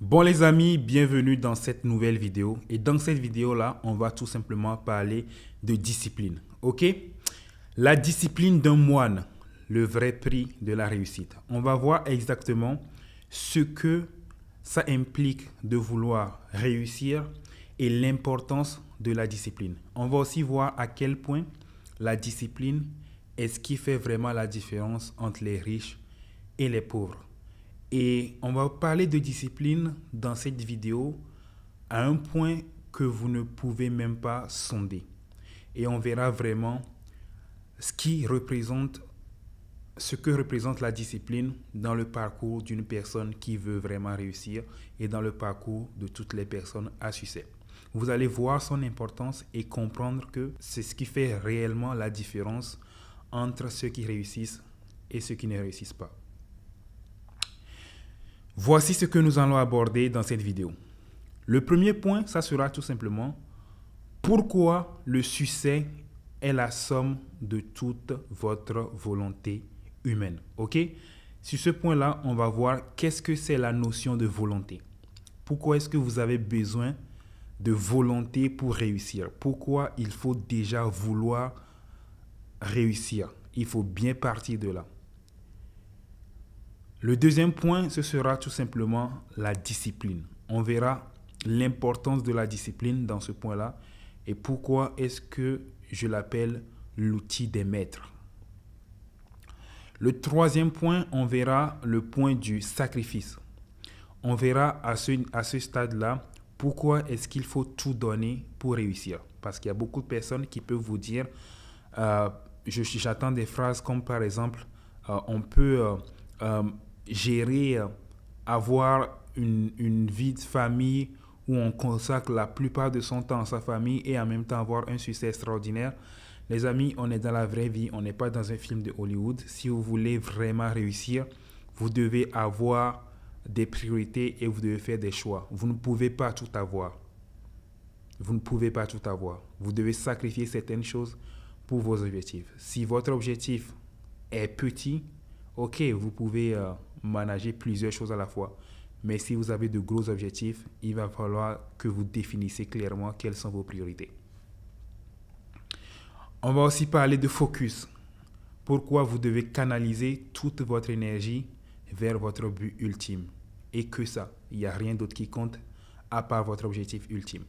Bon les amis, bienvenue dans cette nouvelle vidéo. Et dans cette vidéo-là, on va tout simplement parler de discipline. Ok? La discipline d'un moine, le vrai prix de la réussite. On va voir exactement ce que ça implique de vouloir réussir et l'importance de la discipline. On va aussi voir à quel point la discipline est ce qui fait vraiment la différence entre les riches et les pauvres. Et on va parler de discipline dans cette vidéo à un point que vous ne pouvez même pas sonder. Et on verra vraiment ce que représente la discipline dans le parcours d'une personne qui veut vraiment réussir et dans le parcours de toutes les personnes à succès. Vous allez voir son importance et comprendre que c'est ce qui fait réellement la différence entre ceux qui réussissent et ceux qui ne réussissent pas. Voici ce que nous allons aborder dans cette vidéo. Le premier point, ça sera tout simplement pourquoi le succès est la somme de toute votre volonté humaine. Ok? Sur ce point-là, on va voir qu'est-ce que c'est la notion de volonté. Pourquoi est-ce que vous avez besoin de volonté pour réussir? Pourquoi il faut déjà vouloir réussir? Il faut bien partir de là. Le deuxième point, ce sera tout simplement la discipline. On verra l'importance de la discipline dans ce point-là et pourquoi est-ce que je l'appelle l'outil des maîtres. Le troisième point, on verra le point du sacrifice. On verra à ce stade-là pourquoi est-ce qu'il faut tout donner pour réussir. Parce qu'il y a beaucoup de personnes qui peuvent vous dire, j'attends des phrases comme par exemple, on peut gérer, avoir une vie de famille où on consacre la plupart de son temps à sa famille et en même temps avoir un succès extraordinaire. Les amis, on est dans la vraie vie, on n'est pas dans un film de Hollywood. Si vous voulez vraiment réussir, vous devez avoir des priorités et vous devez faire des choix. Vous ne pouvez pas tout avoir. Vous ne pouvez pas tout avoir. Vous devez sacrifier certaines choses pour vos objectifs. Si votre objectif est petit, ok, vous pouvez manager plusieurs choses à la fois. Mais si vous avez de gros objectifs, il va falloir que vous définissiez clairement quelles sont vos priorités. On va aussi parler de focus. Pourquoi vous devez canaliser toute votre énergie vers votre but ultime. Et que ça, il n'y a rien d'autre qui compte à part votre objectif ultime.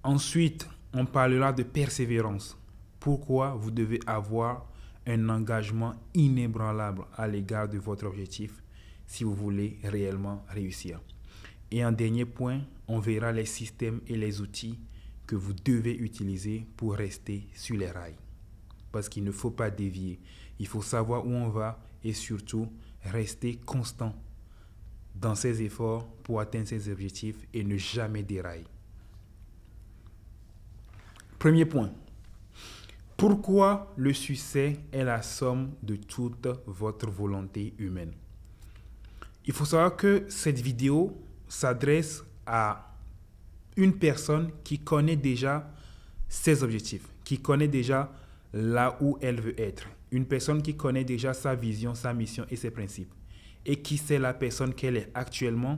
Ensuite, on parlera de persévérance. Pourquoi vous devez avoir un engagement inébranlable à l'égard de votre objectif si vous voulez réellement réussir. Et en dernier point, on verra les systèmes et les outils que vous devez utiliser pour rester sur les rails. Parce qu'il ne faut pas dévier. Il faut savoir où on va et surtout rester constant dans ses efforts pour atteindre ses objectifs et ne jamais dérailler. Premier point. Pourquoi le succès est la somme de toute votre volonté humaine? Il faut savoir que cette vidéo s'adresse à une personne qui connaît déjà ses objectifs, qui connaît déjà là où elle veut être. Une personne qui connaît déjà sa vision, sa mission et ses principes. Et qui sait la personne qu'elle est actuellement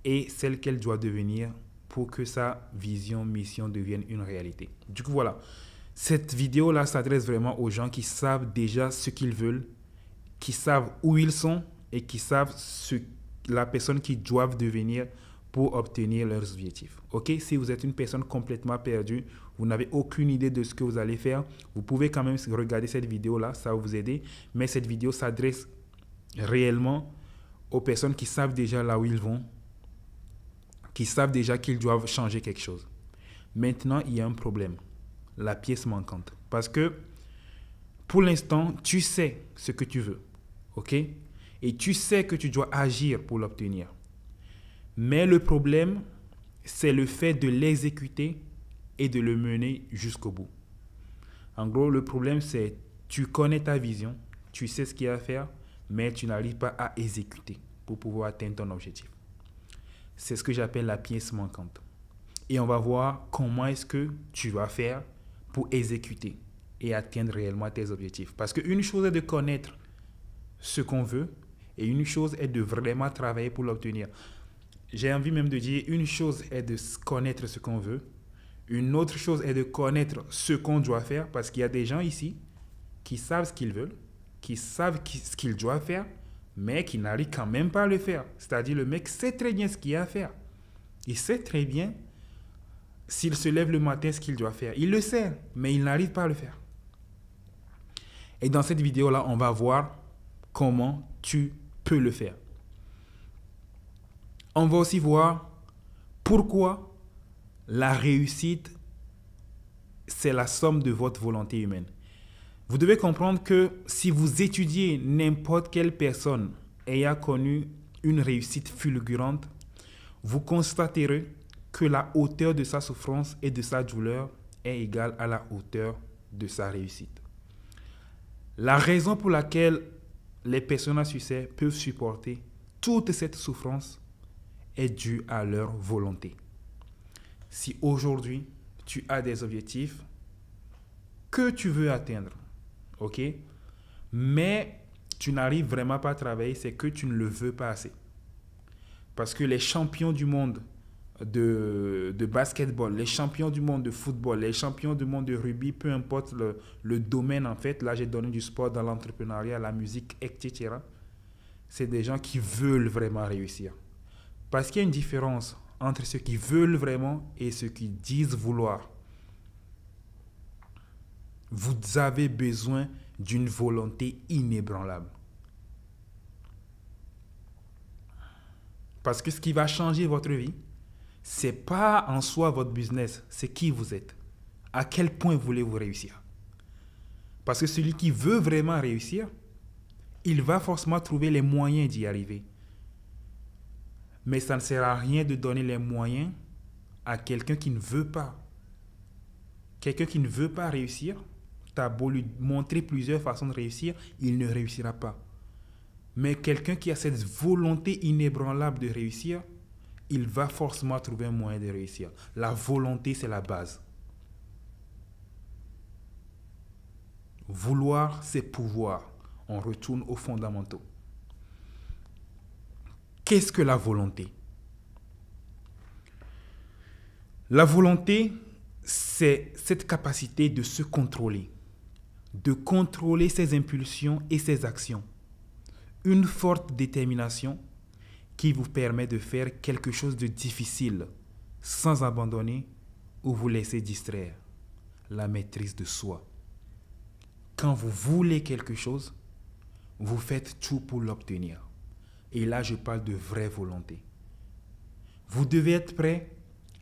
et celle qu'elle doit devenir pour que sa vision, mission devienne une réalité. Du coup, voilà. Cette vidéo-là s'adresse vraiment aux gens qui savent déjà ce qu'ils veulent, qui savent où ils sont et qui savent la personne qu'ils doivent devenir pour obtenir leurs objectifs. Ok? Si vous êtes une personne complètement perdue, vous n'avez aucune idée de ce que vous allez faire, vous pouvez quand même regarder cette vidéo-là, ça va vous aider. Mais cette vidéo s'adresse réellement aux personnes qui savent déjà là où ils vont, qui savent déjà qu'ils doivent changer quelque chose. Maintenant, il y a un problème. La pièce manquante. Parce que pour l'instant, tu sais ce que tu veux. OK? Et tu sais que tu dois agir pour l'obtenir. Mais le problème, c'est le fait de l'exécuter et de le mener jusqu'au bout. En gros, le problème, c'est tu connais ta vision, tu sais ce qu'il y a à faire, mais tu n'arrives pas à exécuter pour pouvoir atteindre ton objectif. C'est ce que j'appelle la pièce manquante. Et on va voir comment est-ce que tu vas faire pour exécuter et atteindre réellement tes objectifs. Parce qu'une chose est de connaître ce qu'on veut Et une chose est de vraiment travailler pour l'obtenir. J'ai envie même de dire, une chose est de connaître ce qu'on veut. Une autre chose est de connaître ce qu'on doit faire, parce qu'il y a des gens ici qui savent ce qu'ils veulent, qui savent ce qu'ils doivent faire, mais qui n'arrivent quand même pas à le faire. C'est-à-dire, le mec sait très bien ce qu'il y a à faire. Il sait très bien, s'il se lève le matin, ce qu'il doit faire. Il le sait, mais il n'arrive pas à le faire. Et dans cette vidéo-là, on va voir comment tu peux le faire. On va aussi voir pourquoi la réussite, c'est la somme de votre volonté humaine. Vous devez comprendre que si vous étudiez n'importe quelle personne ayant connu une réussite fulgurante, vous constaterez que la hauteur de sa souffrance et de sa douleur est égale à la hauteur de sa réussite. La raison pour laquelle les personnes à succès peuvent supporter toute cette souffrance est due à leur volonté. Si aujourd'hui, tu as des objectifs que tu veux atteindre, ok, mais tu n'arrives vraiment pas à travailler, c'est que tu ne le veux pas assez. Parce que les champions du monde de basketball, les champions du monde de football, les champions du monde de rugby, peu importe le domaine en fait, là j'ai donné du sport dans l'entrepreneuriat, la musique, etc. C'est des gens qui veulent vraiment réussir. Parce qu'il y a une différence entre ceux qui veulent vraiment et ceux qui disent vouloir. Vous avez besoin d'une volonté inébranlable. Parce que ce qui va changer votre vie, ce n'est pas en soi votre business, c'est qui vous êtes. À quel point voulez-vous réussir? Parce que celui qui veut vraiment réussir, il va forcément trouver les moyens d'y arriver. Mais ça ne sert à rien de donner les moyens à quelqu'un qui ne veut pas. Quelqu'un qui ne veut pas réussir, tu as beau lui montrer plusieurs façons de réussir, il ne réussira pas. Mais quelqu'un qui a cette volonté inébranlable de réussir, il va forcément trouver un moyen de réussir. La volonté, c'est la base. Vouloir, c'est pouvoir. On retourne aux fondamentaux. Qu'est-ce que la volonté? La volonté, c'est cette capacité de se contrôler, de contrôler ses impulsions et ses actions. Une forte détermination qui vous permet de faire quelque chose de difficile sans abandonner ou vous laisser distraire. La maîtrise de soi. Quand vous voulez quelque chose, vous faites tout pour l'obtenir. Et là, je parle de vraie volonté. Vous devez être prêt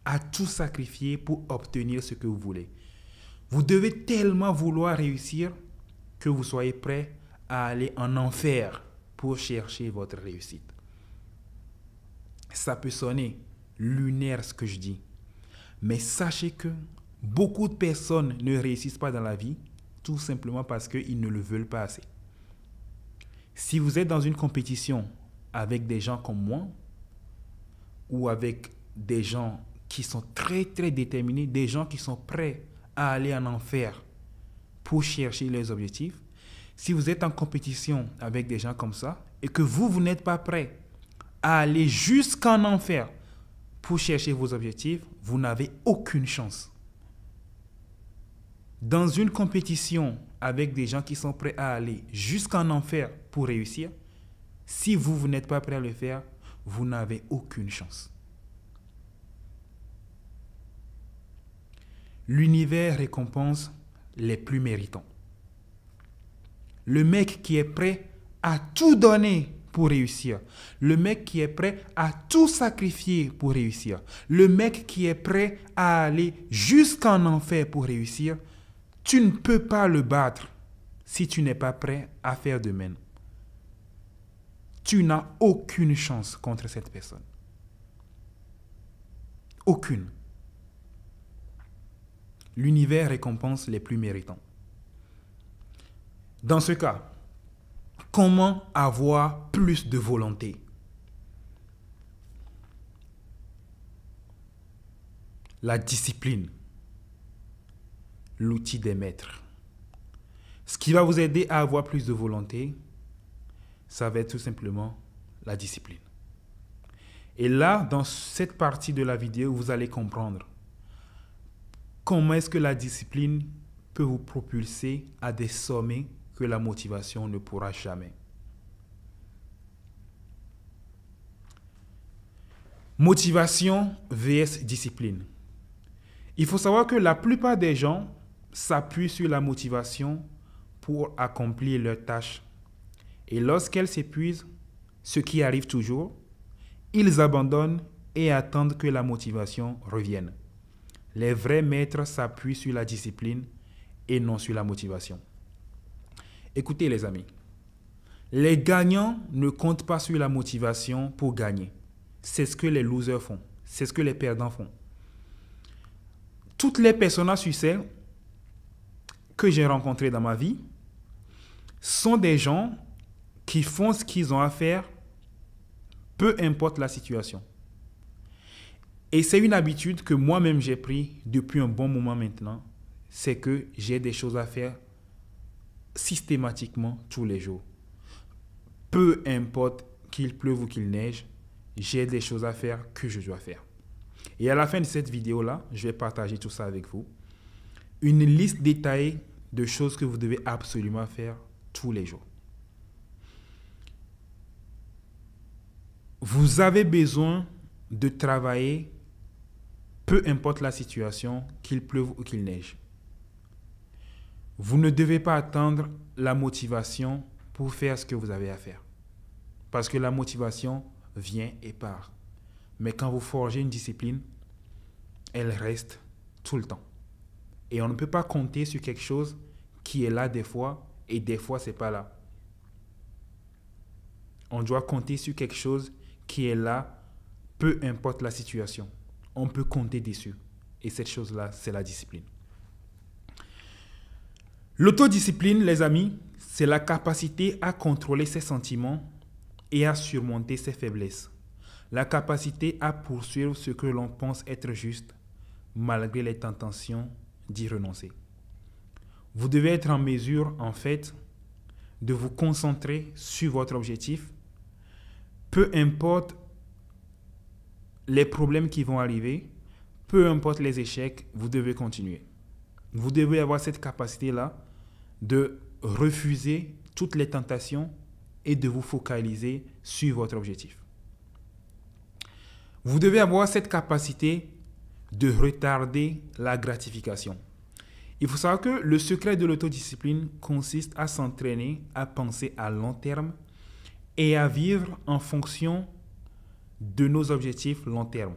à tout sacrifier pour obtenir ce que vous voulez. Vous devez tellement vouloir réussir que vous soyez prêt à aller en enfer pour chercher votre réussite. Ça peut sonner lunaire ce que je dis, mais sachez que beaucoup de personnes ne réussissent pas dans la vie tout simplement parce qu'ils ne le veulent pas assez. Si vous êtes dans une compétition avec des gens comme moi ou avec des gens qui sont très très déterminés, des gens qui sont prêts à aller en enfer pour chercher leurs objectifs, si vous êtes en compétition avec des gens comme ça et que vous n'êtes pas prêt à aller jusqu'en enfer pour chercher vos objectifs, vous n'avez aucune chance. Dans une compétition avec des gens qui sont prêts à aller jusqu'en enfer pour réussir, si vous n'êtes pas prêt à le faire, vous n'avez aucune chance. L'univers récompense les plus méritants. Le mec qui est prêt à tout donner pour réussir. Le mec qui est prêt à tout sacrifier pour réussir. Le mec qui est prêt à aller jusqu'en enfer pour réussir. Tu ne peux pas le battre si tu n'es pas prêt à faire de même. Tu n'as aucune chance contre cette personne. Aucune. L'univers récompense les plus méritants. Dans ce cas, comment avoir plus de volonté? La discipline, l'outil des maîtres. Ce qui va vous aider à avoir plus de volonté, ça va être tout simplement la discipline. Et là, dans cette partie de la vidéo, vous allez comprendre comment est-ce que la discipline peut vous propulser à des sommets que la motivation ne pourra jamais. Motivation vs discipline. Il faut savoir que la plupart des gens s'appuient sur la motivation pour accomplir leurs tâches. Et lorsqu'elles s'épuisent, ce qui arrive toujours, ils abandonnent et attendent que la motivation revienne. Les vrais maîtres s'appuient sur la discipline et non sur la motivation. Écoutez les amis, les gagnants ne comptent pas sur la motivation pour gagner. C'est ce que les losers font, c'est ce que les perdants font. Toutes les personnes à succès que j'ai rencontrées dans ma vie sont des gens qui font ce qu'ils ont à faire, peu importe la situation. Et c'est une habitude que moi-même j'ai pris depuis un bon moment maintenant, c'est que j'ai des choses à faire systématiquement tous les jours. Peu importe qu'il pleuve ou qu'il neige, j'ai des choses à faire que je dois faire. Et à la fin de cette vidéo-là, je vais partager tout ça avec vous. Une liste détaillée de choses que vous devez absolument faire tous les jours. Vous avez besoin de travailler, peu importe la situation, qu'il pleuve ou qu'il neige. Vous ne devez pas attendre la motivation pour faire ce que vous avez à faire. Parce que la motivation vient et part. Mais quand vous forgez une discipline, elle reste tout le temps. Et on ne peut pas compter sur quelque chose qui est là des fois et des fois c'est pas là. On doit compter sur quelque chose qui est là, peu importe la situation. On peut compter dessus. Et cette chose-là, c'est la discipline. L'autodiscipline, les amis, c'est la capacité à contrôler ses sentiments et à surmonter ses faiblesses. La capacité à poursuivre ce que l'on pense être juste, malgré les tentations d'y renoncer. Vous devez être en mesure, en fait, de vous concentrer sur votre objectif, peu importe les problèmes qui vont arriver, peu importe les échecs, vous devez continuer. Vous devez avoir cette capacité-là de refuser toutes les tentations et de vous focaliser sur votre objectif. Vous devez avoir cette capacité de retarder la gratification. Il faut savoir que le secret de l'autodiscipline consiste à s'entraîner à penser à long terme et à vivre en fonction de nos objectifs long terme.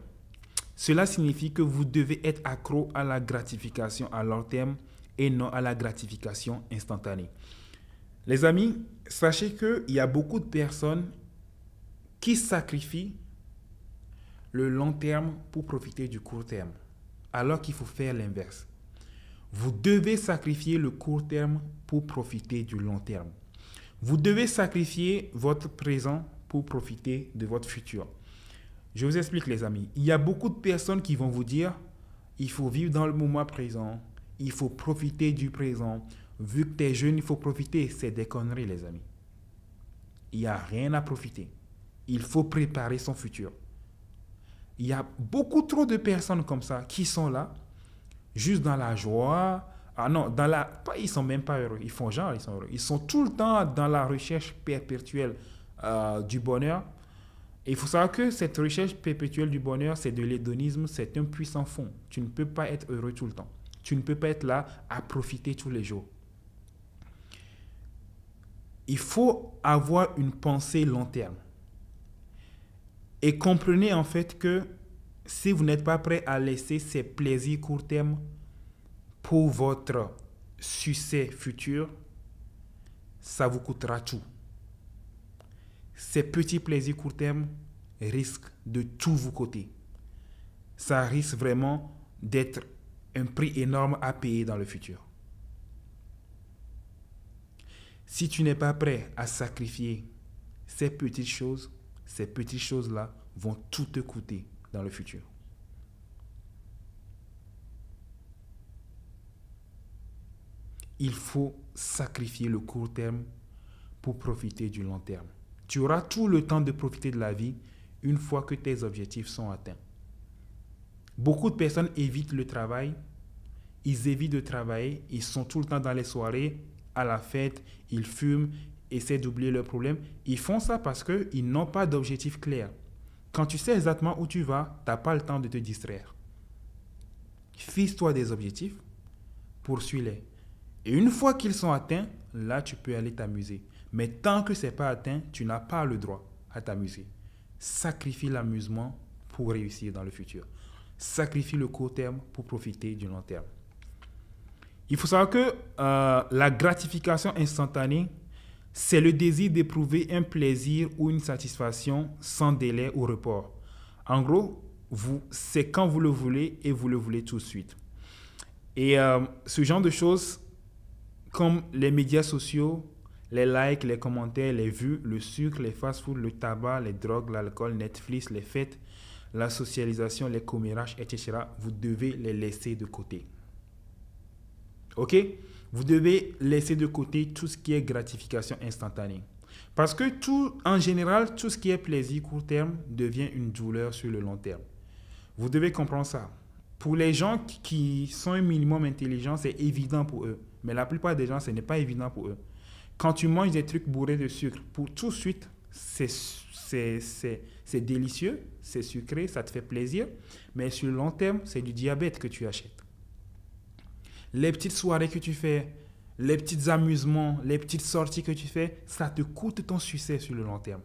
Cela signifie que vous devez être accro à la gratification à long terme et non à la gratification instantanée. Les amis, sachez qu'il y a beaucoup de personnes qui sacrifient le long terme pour profiter du court terme, alors qu'il faut faire l'inverse. Vous devez sacrifier le court terme pour profiter du long terme. Vous devez sacrifier votre présent pour profiter de votre futur. Je vous explique les amis. Il y a beaucoup de personnes qui vont vous dire il faut vivre dans le moment présent, il faut profiter du présent. Vu que tu es jeune, il faut profiter. C'est des conneries les amis. Il n'y a rien à profiter. Il faut préparer son futur. Il y a beaucoup trop de personnes comme ça qui sont là, juste dans la joie. Ah non, ils sont même pas heureux. Ils font genre, ils sont heureux. Ils sont tout le temps dans la recherche perpétuelle du bonheur. Et il faut savoir que cette recherche perpétuelle du bonheur, c'est de l'hédonisme, c'est un puissant fond. Tu ne peux pas être heureux tout le temps. Tu ne peux pas être là à profiter tous les jours. Il faut avoir une pensée long terme. Et comprenez en fait que si vous n'êtes pas prêt à laisser ces plaisirs court terme pour votre succès futur, ça vous coûtera tout. Ces petits plaisirs court terme risquent de tout vous coûter. Ça risque vraiment d'être un prix énorme à payer dans le futur. Si tu n'es pas prêt à sacrifier ces petites choses-là vont tout te coûter dans le futur. Il faut sacrifier le court terme pour profiter du long terme. Tu auras tout le temps de profiter de la vie une fois que tes objectifs sont atteints. Beaucoup de personnes évitent le travail. Ils évitent de travailler. Ils sont tout le temps dans les soirées, à la fête. Ils fument, essaient d'oublier leurs problèmes. Ils font ça parce qu'ils n'ont pas d'objectif clair. Quand tu sais exactement où tu vas, tu n'as pas le temps de te distraire. Fixe-toi des objectifs, poursuis-les. Et une fois qu'ils sont atteints, là, tu peux aller t'amuser. Mais tant que ce n'est pas atteint, tu n'as pas le droit à t'amuser. Sacrifie l'amusement pour réussir dans le futur. Sacrifie le court terme pour profiter du long terme. Il faut savoir que la gratification instantanée, c'est le désir d'éprouver un plaisir ou une satisfaction sans délai ou report. En gros, c'est quand vous le voulez et vous le voulez tout de suite. Et ce genre de choses, comme les médias sociaux, les likes, les commentaires, les vues, le sucre, les fast-foods, le tabac, les drogues, l'alcool, Netflix, les fêtes, la socialisation, les commérages, etc., vous devez les laisser de côté. OK? Vous devez laisser de côté tout ce qui est gratification instantanée. Parce que en général, tout ce qui est plaisir court terme devient une douleur sur le long terme. Vous devez comprendre ça. Pour les gens qui sont un minimum intelligents, c'est évident pour eux. Mais la plupart des gens, ce n'est pas évident pour eux. Quand tu manges des trucs bourrés de sucre, pour tout de suite, c'est délicieux, c'est sucré, ça te fait plaisir. Mais sur le long terme, c'est du diabète que tu achètes. Les petites soirées que tu fais, les petits amusements, les petites sorties que tu fais, ça te coûte ton succès sur le long terme.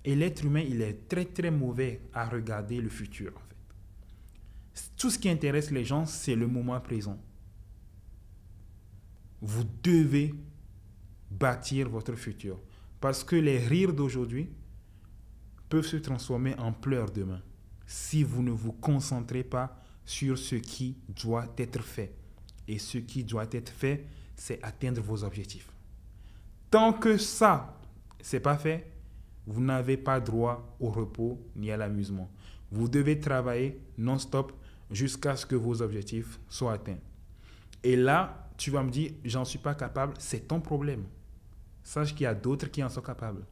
Et l'être humain, il est très très mauvais à regarder le futur en fait. Tout ce qui intéresse les gens, c'est le moment présent. Vous devez bâtir votre futur. Parce que les rires d'aujourd'hui peuvent se transformer en pleurs demain si vous ne vous concentrez pas sur ce qui doit être fait. Et ce qui doit être fait, c'est atteindre vos objectifs. Tant que ça, ce n'est pas fait, vous n'avez pas droit au repos ni à l'amusement. Vous devez travailler non-stop jusqu'à ce que vos objectifs soient atteints. Et là, tu vas me dire, j'en suis pas capable, c'est ton problème. Sache qu'il y a d'autres qui en sont capables.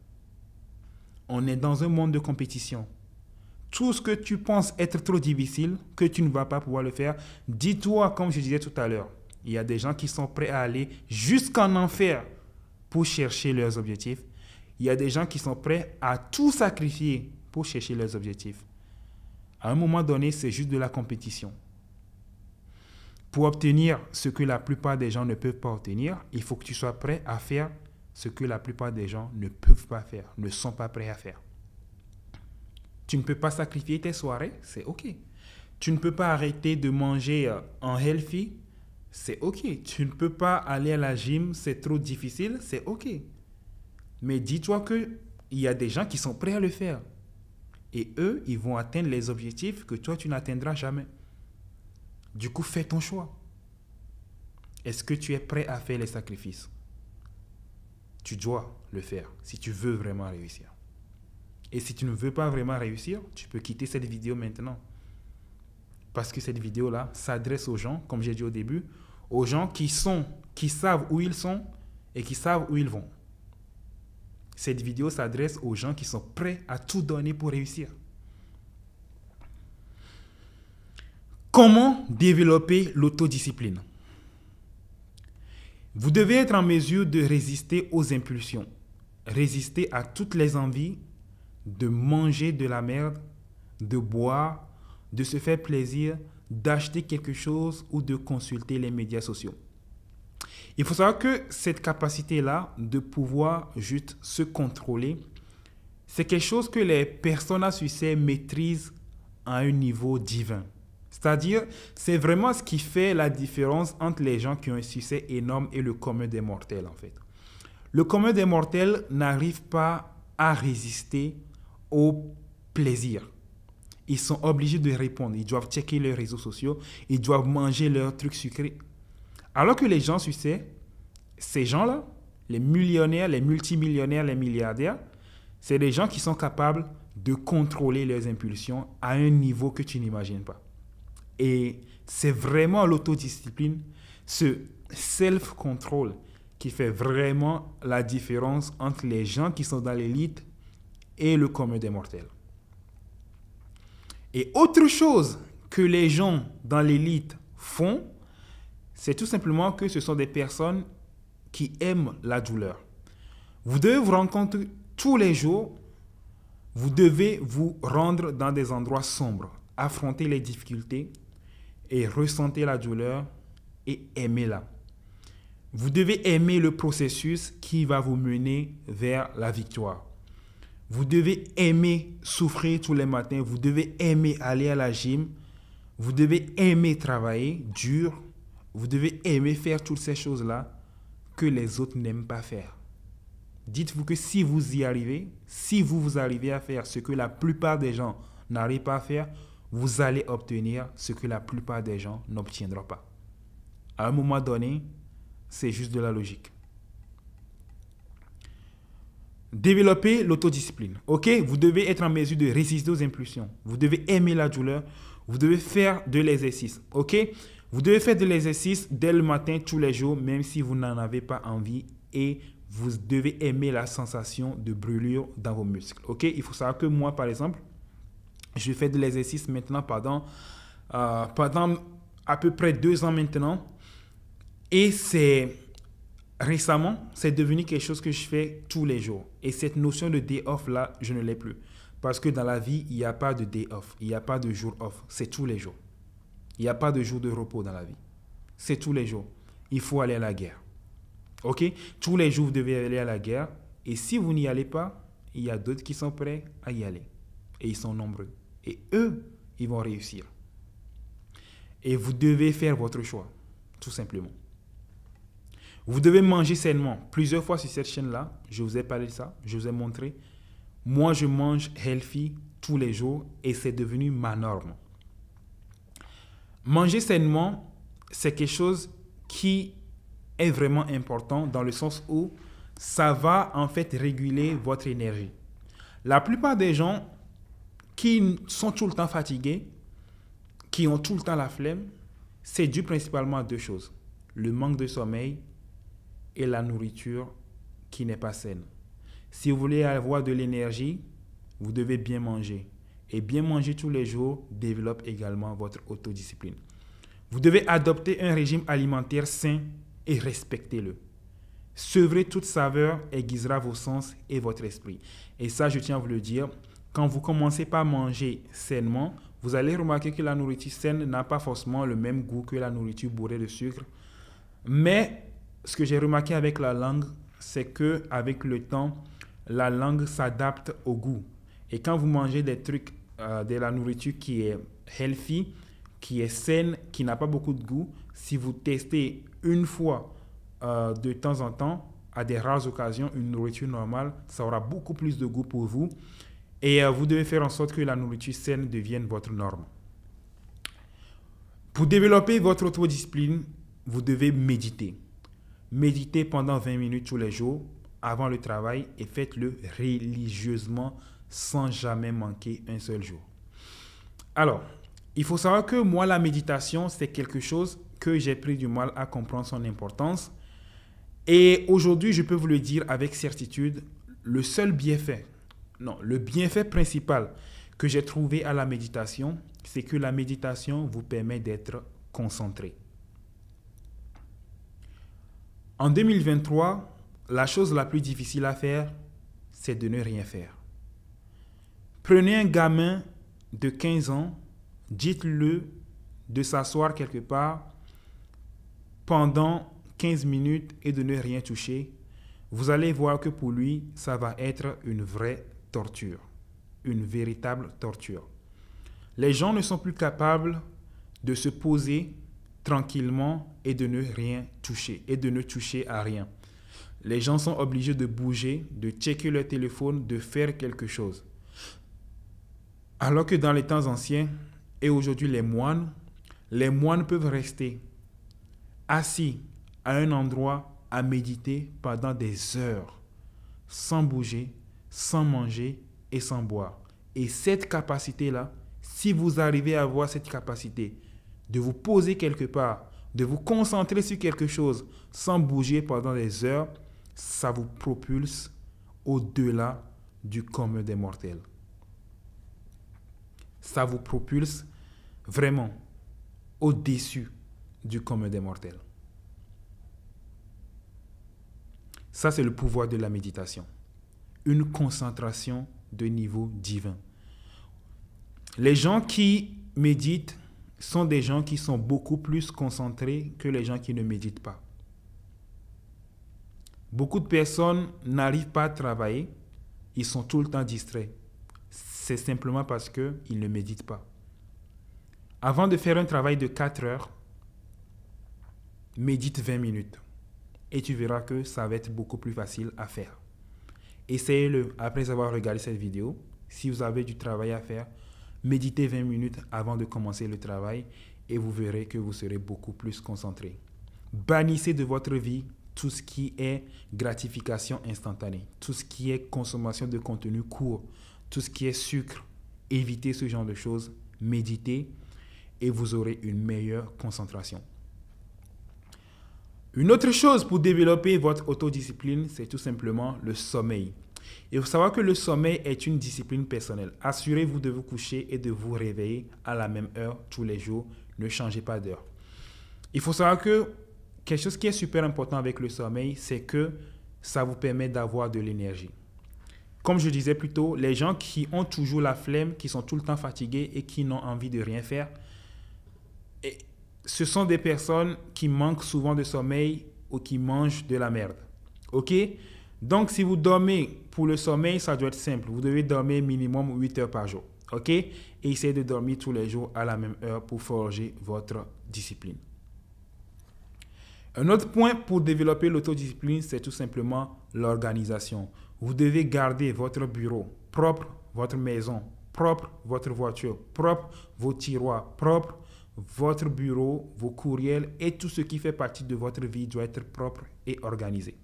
On est dans un monde de compétition. Tout ce que tu penses être trop difficile, que tu ne vas pas pouvoir le faire, dis-toi, comme je disais tout à l'heure, il y a des gens qui sont prêts à aller jusqu'en enfer pour chercher leurs objectifs. Il y a des gens qui sont prêts à tout sacrifier pour chercher leurs objectifs. À un moment donné, c'est juste de la compétition. Pour obtenir ce que la plupart des gens ne peuvent pas obtenir, il faut que tu sois prêt à faire ce que la plupart des gens ne peuvent pas faire, ne sont pas prêts à faire. Tu ne peux pas sacrifier tes soirées, c'est OK. Tu ne peux pas arrêter de manger en healthy, c'est OK. Tu ne peux pas aller à la gym, c'est trop difficile, c'est OK. Mais dis-toi qu'il y a des gens qui sont prêts à le faire. Et eux, ils vont atteindre les objectifs que toi, tu n'atteindras jamais. Du coup, fais ton choix. Est-ce que tu es prêt à faire les sacrifices? Tu dois le faire si tu veux vraiment réussir. Et si tu ne veux pas vraiment réussir, tu peux quitter cette vidéo maintenant. Parce que cette vidéo-là s'adresse aux gens, comme j'ai dit au début, aux gens qui savent où ils sont et qui savent où ils vont. Cette vidéo s'adresse aux gens qui sont prêts à tout donner pour réussir. Comment développer l'autodiscipline? Vous devez être en mesure de résister aux impulsions, résister à toutes les envies de manger de la merde, de boire, de se faire plaisir, d'acheter quelque chose ou de consulter les médias sociaux. Il faut savoir que cette capacité-là de pouvoir juste se contrôler, c'est quelque chose que les personnes à succès maîtrisent à un niveau divin. C'est-à-dire, c'est vraiment ce qui fait la différence entre les gens qui ont un succès énorme et le commun des mortels, en fait. Le commun des mortels n'arrive pas à résister au plaisir. Ils sont obligés de répondre. Ils doivent checker leurs réseaux sociaux. Ils doivent manger leurs trucs sucrés. Alors que les gens succès, ces gens-là, les millionnaires, les multimillionnaires, les milliardaires, c'est des gens qui sont capables de contrôler leurs impulsions à un niveau que tu n'imagines pas. Et c'est vraiment l'autodiscipline, ce self-control qui fait vraiment la différence entre les gens qui sont dans l'élite et le commun des mortels. Et autre chose que les gens dans l'élite font, c'est tout simplement que ce sont des personnes qui aiment la douleur. Vous devez vous rencontrer tous les jours, vous devez vous rendre dans des endroits sombres, affronter les difficultés et ressentir la douleur et aimer-la. Vous devez aimer le processus qui va vous mener vers la victoire. Vous devez aimer souffrir tous les matins. Vous devez aimer aller à la gym. Vous devez aimer travailler dur. Vous devez aimer faire toutes ces choses-là que les autres n'aiment pas faire. Dites-vous que si vous y arrivez, si vous arrivez à faire ce que la plupart des gens n'arrivent pas à faire, vous allez obtenir ce que la plupart des gens n'obtiendront pas. À un moment donné, c'est juste de la logique. Développer l'autodiscipline. Ok, vous devez être en mesure de résister aux impulsions. Vous devez aimer la douleur. Vous devez faire de l'exercice. Ok, vous devez faire de l'exercice dès le matin, tous les jours, même si vous n'en avez pas envie. Et vous devez aimer la sensation de brûlure dans vos muscles. Ok, il faut savoir que moi, par exemple, je fais de l'exercice maintenant pendant à peu près 2 ans maintenant. Et récemment, c'est devenu quelque chose que je fais tous les jours. Et cette notion de day off là, je ne l'ai plus. Parce que dans la vie, il n'y a pas de day off. Il n'y a pas de jour off. C'est tous les jours. Il n'y a pas de jour de repos dans la vie. C'est tous les jours. Il faut aller à la guerre. Ok? Tous les jours, vous devez aller à la guerre. Et si vous n'y allez pas, il y a d'autres qui sont prêts à y aller. Et ils sont nombreux. Et eux, ils vont réussir. Et vous devez faire votre choix. Tout simplement. Vous devez manger sainement. Plusieurs fois sur cette chaîne-là, je vous ai parlé de ça, je vous ai montré. Moi, je mange healthy tous les jours et c'est devenu ma norme. Manger sainement, c'est quelque chose qui est vraiment important dans le sens où ça va en fait réguler votre énergie. La plupart des gens qui sont tout le temps fatigués, qui ont tout le temps la flemme, c'est dû principalement à 2 choses. Le manque de sommeil et la nourriture qui n'est pas saine. Si vous voulez avoir de l'énergie, vous devez bien manger. Et bien manger tous les jours développe également votre autodiscipline. Vous devez adopter un régime alimentaire sain et respectez-le. Sevrez toute saveur aiguisera vos sens et votre esprit. Et ça, je tiens à vous le dire, quand vous commencez par manger sainement, vous allez remarquer que la nourriture saine n'a pas forcément le même goût que la nourriture bourrée de sucre. Mais ce que j'ai remarqué avec la langue, c'est qu'avec le temps, la langue s'adapte au goût. Et quand vous mangez des trucs, de la nourriture qui est healthy, qui est saine, qui n'a pas beaucoup de goût, si vous testez une fois de temps en temps, à des rares occasions, une nourriture normale, ça aura beaucoup plus de goût pour vous. Et vous devez faire en sorte que la nourriture saine devienne votre norme. Pour développer votre autodiscipline, vous devez méditer. Méditez pendant 20 minutes tous les jours avant le travail et faites-le religieusement sans jamais manquer un seul jour. Alors, il faut savoir que moi, la méditation, c'est quelque chose que j'ai pris du mal à comprendre son importance. Et aujourd'hui, je peux vous le dire avec certitude, le bienfait principal que j'ai trouvé à la méditation, c'est que la méditation vous permet d'être concentré. En 2023, la chose la plus difficile à faire, c'est de ne rien faire. Prenez un gamin de 15 ans, dites-le de s'asseoir quelque part pendant 15 minutes et de ne rien toucher. Vous allez voir que pour lui, ça va être une vraie torture, une véritable torture. Les gens ne sont plus capables de se poser tranquillement et de ne rien toucher et de ne toucher à rien. Les gens sont obligés de bouger, de checker leur téléphone, de faire quelque chose. Alors que dans les temps anciens et aujourd'hui les moines peuvent rester assis à un endroit à méditer pendant des heures, sans bouger, sans manger et sans boire. Et cette capacité-là, si vous arrivez à avoir cette capacité de vous poser quelque part de vous concentrer sur quelque chose sans bouger pendant des heures, ça vous propulse au-delà du commun des mortels. Ça vous propulse vraiment au-dessus du commun des mortels. Ça, c'est le pouvoir de la méditation. Une concentration de niveau divin. Les gens qui méditent sont des gens qui sont beaucoup plus concentrés que les gens qui ne méditent pas. Beaucoup de personnes n'arrivent pas à travailler, ils sont tout le temps distraits. C'est simplement parce qu'ils ne méditent pas. Avant de faire un travail de 4 heures, médite 20 minutes. Et tu verras que ça va être beaucoup plus facile à faire. Essayez-le après avoir regardé cette vidéo. Si vous avez du travail à faire, méditez 20 minutes avant de commencer le travail et vous verrez que vous serez beaucoup plus concentré. Bannissez de votre vie tout ce qui est gratification instantanée, tout ce qui est consommation de contenu court, tout ce qui est sucre. Évitez ce genre de choses, méditez et vous aurez une meilleure concentration. Une autre chose pour développer votre autodiscipline, c'est tout simplement le sommeil. Il faut savoir que le sommeil est une discipline personnelle. Assurez-vous de vous coucher et de vous réveiller à la même heure tous les jours. Ne changez pas d'heure. Il faut savoir que quelque chose qui est super important avec le sommeil, c'est que ça vous permet d'avoir de l'énergie. Comme je disais plus tôt, les gens qui ont toujours la flemme, qui sont tout le temps fatigués et qui n'ont envie de rien faire, ce sont des personnes qui manquent souvent de sommeil ou qui mangent de la merde. OK? Donc, si vous dormez pour le sommeil, ça doit être simple. Vous devez dormir minimum 8 heures par jour. OK? Et essayez de dormir tous les jours à la même heure pour forger votre discipline. Un autre point pour développer l'autodiscipline, c'est tout simplement l'organisation. Vous devez garder votre bureau propre, votre maison propre, votre voiture propre, vos tiroirs propres, votre bureau, vos courriels et tout ce qui fait partie de votre vie doit être propre et organisé.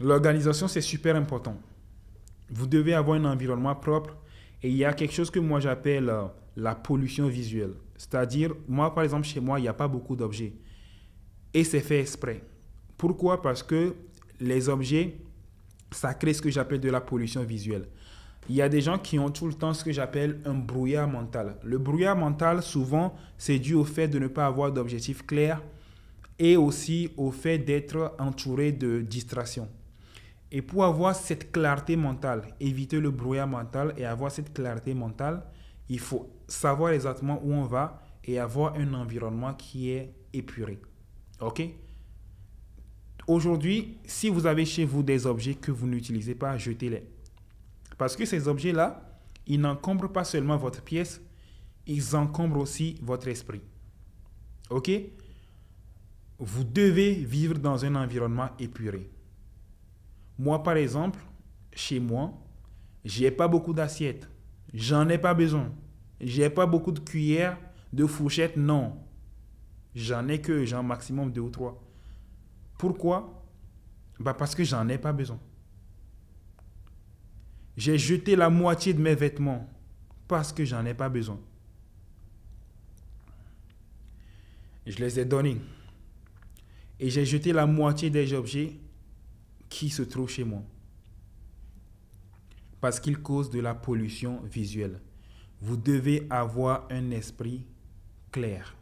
L'organisation, c'est super important. Vous devez avoir un environnement propre et il y a quelque chose que moi j'appelle la pollution visuelle. C'est-à-dire, moi par exemple, chez moi, il n'y a pas beaucoup d'objets. Et c'est fait exprès. Pourquoi? Parce que les objets, ça crée ce que j'appelle de la pollution visuelle. Il y a des gens qui ont tout le temps ce que j'appelle un brouillard mental. Le brouillard mental, souvent, c'est dû au fait de ne pas avoir d'objectifs clairs et aussi au fait d'être entouré de distractions. Et pour avoir cette clarté mentale, éviter le brouillard mental et avoir cette clarté mentale, il faut savoir exactement où on va et avoir un environnement qui est épuré. OK? Aujourd'hui, si vous avez chez vous des objets que vous n'utilisez pas, jetez-les. Parce que ces objets-là, ils n'encombrent pas seulement votre pièce, ils encombrent aussi votre esprit. OK? Vous devez vivre dans un environnement épuré. Moi, par exemple, chez moi, je n'ai pas beaucoup d'assiettes. J'en ai pas besoin. Je n'ai pas beaucoup de cuillères, de fourchettes, non. J'en ai que, genre, maximum 2 ou 3. Pourquoi? Parce que j'en ai pas besoin. J'ai jeté la moitié de mes vêtements parce que j'en ai pas besoin. Je les ai donnés. Et j'ai jeté la moitié des objets qui se trouvent chez moi. Parce qu'ils causent de la pollution visuelle. Vous devez avoir un esprit clair.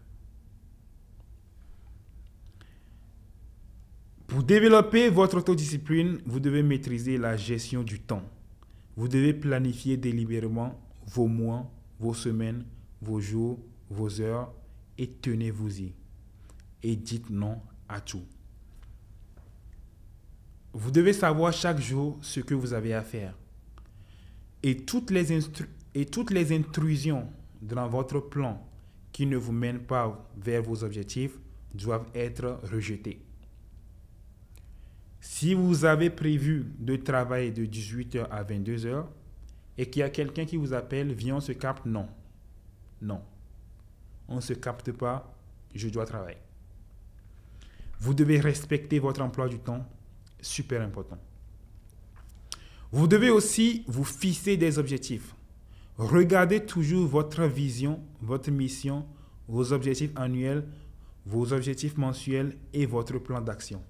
Pour développer votre autodiscipline, vous devez maîtriser la gestion du temps. Vous devez planifier délibérément vos mois, vos semaines, vos jours, vos heures et tenez-vous-y. Et dites non à tout. Vous devez savoir chaque jour ce que vous avez à faire. Et toutes les intrusions dans votre plan qui ne vous mènent pas vers vos objectifs doivent être rejetées. Si vous avez prévu de travailler de 18h à 22h et qu'il y a quelqu'un qui vous appelle, viens, on se capte, non. Non. On ne se capte pas, je dois travailler. Vous devez respecter votre emploi du temps, super important. Vous devez aussi vous fixer des objectifs. Regardez toujours votre vision, votre mission, vos objectifs annuels, vos objectifs mensuels et votre plan d'action.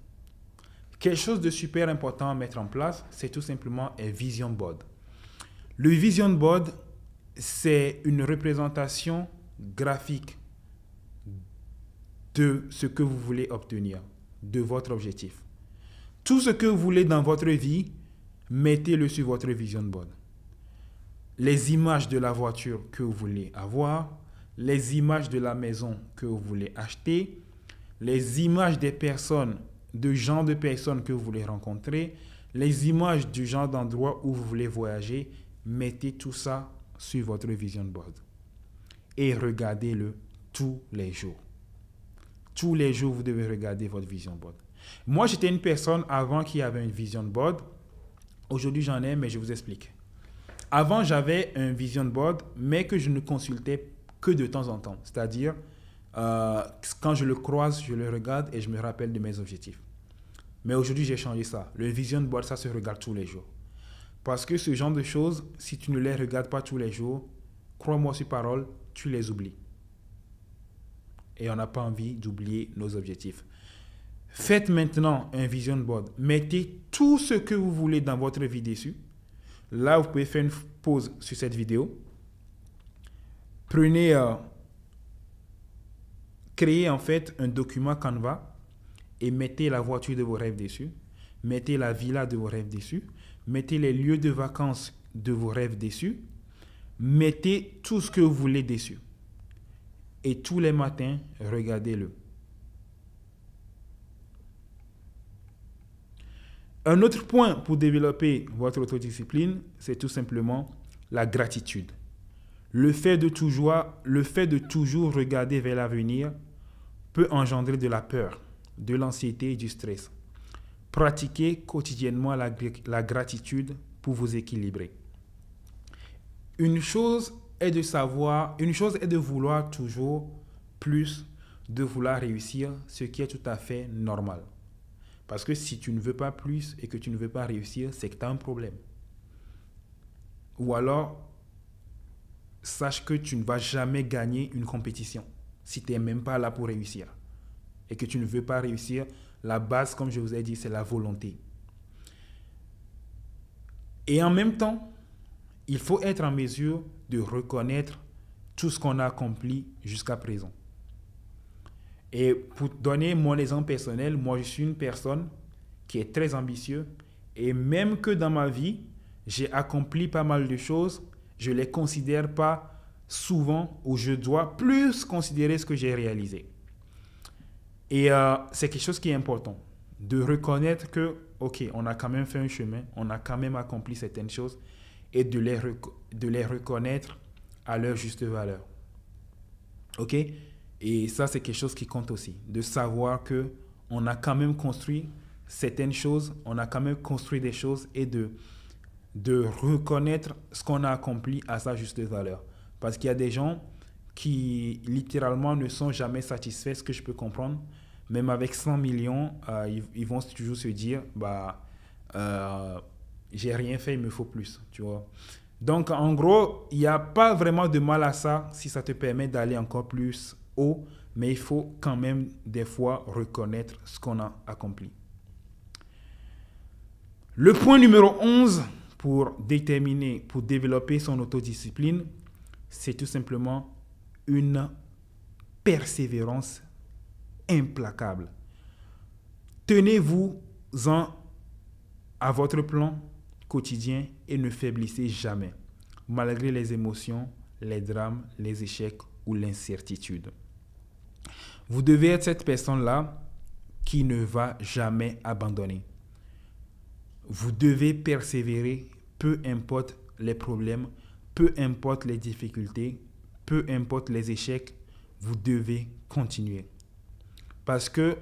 Quelque chose de super important à mettre en place, c'est tout simplement un vision board. Le vision board, c'est une représentation graphique de ce que vous voulez obtenir, de votre objectif. Tout ce que vous voulez dans votre vie, mettez-le sur votre vision board. Les images de la voiture que vous voulez avoir, les images de la maison que vous voulez acheter, les images des personnes, de genre de personnes que vous voulez rencontrer, les images du genre d'endroit où vous voulez voyager, mettez tout ça sur votre vision board et regardez-le tous les jours. Tous les jours, vous devez regarder votre vision board. Moi, j'étais une personne avant qui avait une vision board. Aujourd'hui, j'en ai, mais je vous explique. Avant, j'avais un vision board, mais que je ne consultais que de temps en temps. C'est-à-dire, quand je le croise, je le regarde et je me rappelle de mes objectifs. Mais aujourd'hui, j'ai changé ça. Le vision board, ça se regarde tous les jours. Parce que ce genre de choses, si tu ne les regardes pas tous les jours, crois-moi sur parole, tu les oublies. Et on n'a pas envie d'oublier nos objectifs. Faites maintenant un vision board. Mettez tout ce que vous voulez dans votre vie dessus. Là, vous pouvez faire une pause sur cette vidéo. Créez en fait un document Canva et mettez la voiture de vos rêves dessus. Mettez la villa de vos rêves dessus. Mettez les lieux de vacances de vos rêves dessus. Mettez tout ce que vous voulez dessus. Et tous les matins, regardez-le. Un autre point pour développer votre autodiscipline, c'est tout simplement la gratitude. Le fait de toujours regarder vers l'avenir peut engendrer de la peur, de l'anxiété et du stress. Pratiquez quotidiennement la gratitude pour vous équilibrer. Une chose est de vouloir toujours plus, de vouloir réussir, ce qui est tout à fait normal. Parce que si tu ne veux pas plus et que tu ne veux pas réussir, c'est que tu as un problème. Ou alors, sache que tu ne vas jamais gagner une compétition si tu n'es même pas là pour réussir. Et que tu ne veux pas réussir, la base, comme je vous ai dit, c'est la volonté. Et en même temps, il faut être en mesure de reconnaître tout ce qu'on a accompli jusqu'à présent. Et pour donner mon exemple personnel, moi je suis une personne qui est très ambitieuse et même que dans ma vie, j'ai accompli pas mal de choses, je ne les considère pas souvent ou je dois plus considérer ce que j'ai réalisé. Et c'est quelque chose qui est important, de reconnaître que, ok, on a quand même fait un chemin, on a quand même accompli certaines choses et de les reconnaître à leur juste valeur. Ok? Et ça, c'est quelque chose qui compte aussi, de savoir qu'on a quand même construit certaines choses, on a quand même construit des choses et de reconnaître ce qu'on a accompli à sa juste valeur. Parce qu'il y a des gens qui, littéralement, ne sont jamais satisfaits, ce que je peux comprendre. Même avec 100 millions, ils vont toujours se dire, j'ai rien fait, il me faut plus, tu vois. Donc, en gros, il n'y a pas vraiment de mal à ça si ça te permet d'aller encore plus haut, mais il faut quand même des fois reconnaître ce qu'on a accompli. Le point numéro 11 pour développer son autodiscipline, c'est tout simplement une persévérance implacable. Tenez-vous-en à votre plan quotidien et ne faiblissez jamais, malgré les émotions, les drames, les échecs ou l'incertitude. Vous devez être cette personne-là qui ne va jamais abandonner. Vous devez persévérer, peu importe les problèmes, peu importe les difficultés, peu importe les échecs, vous devez continuer. Parce que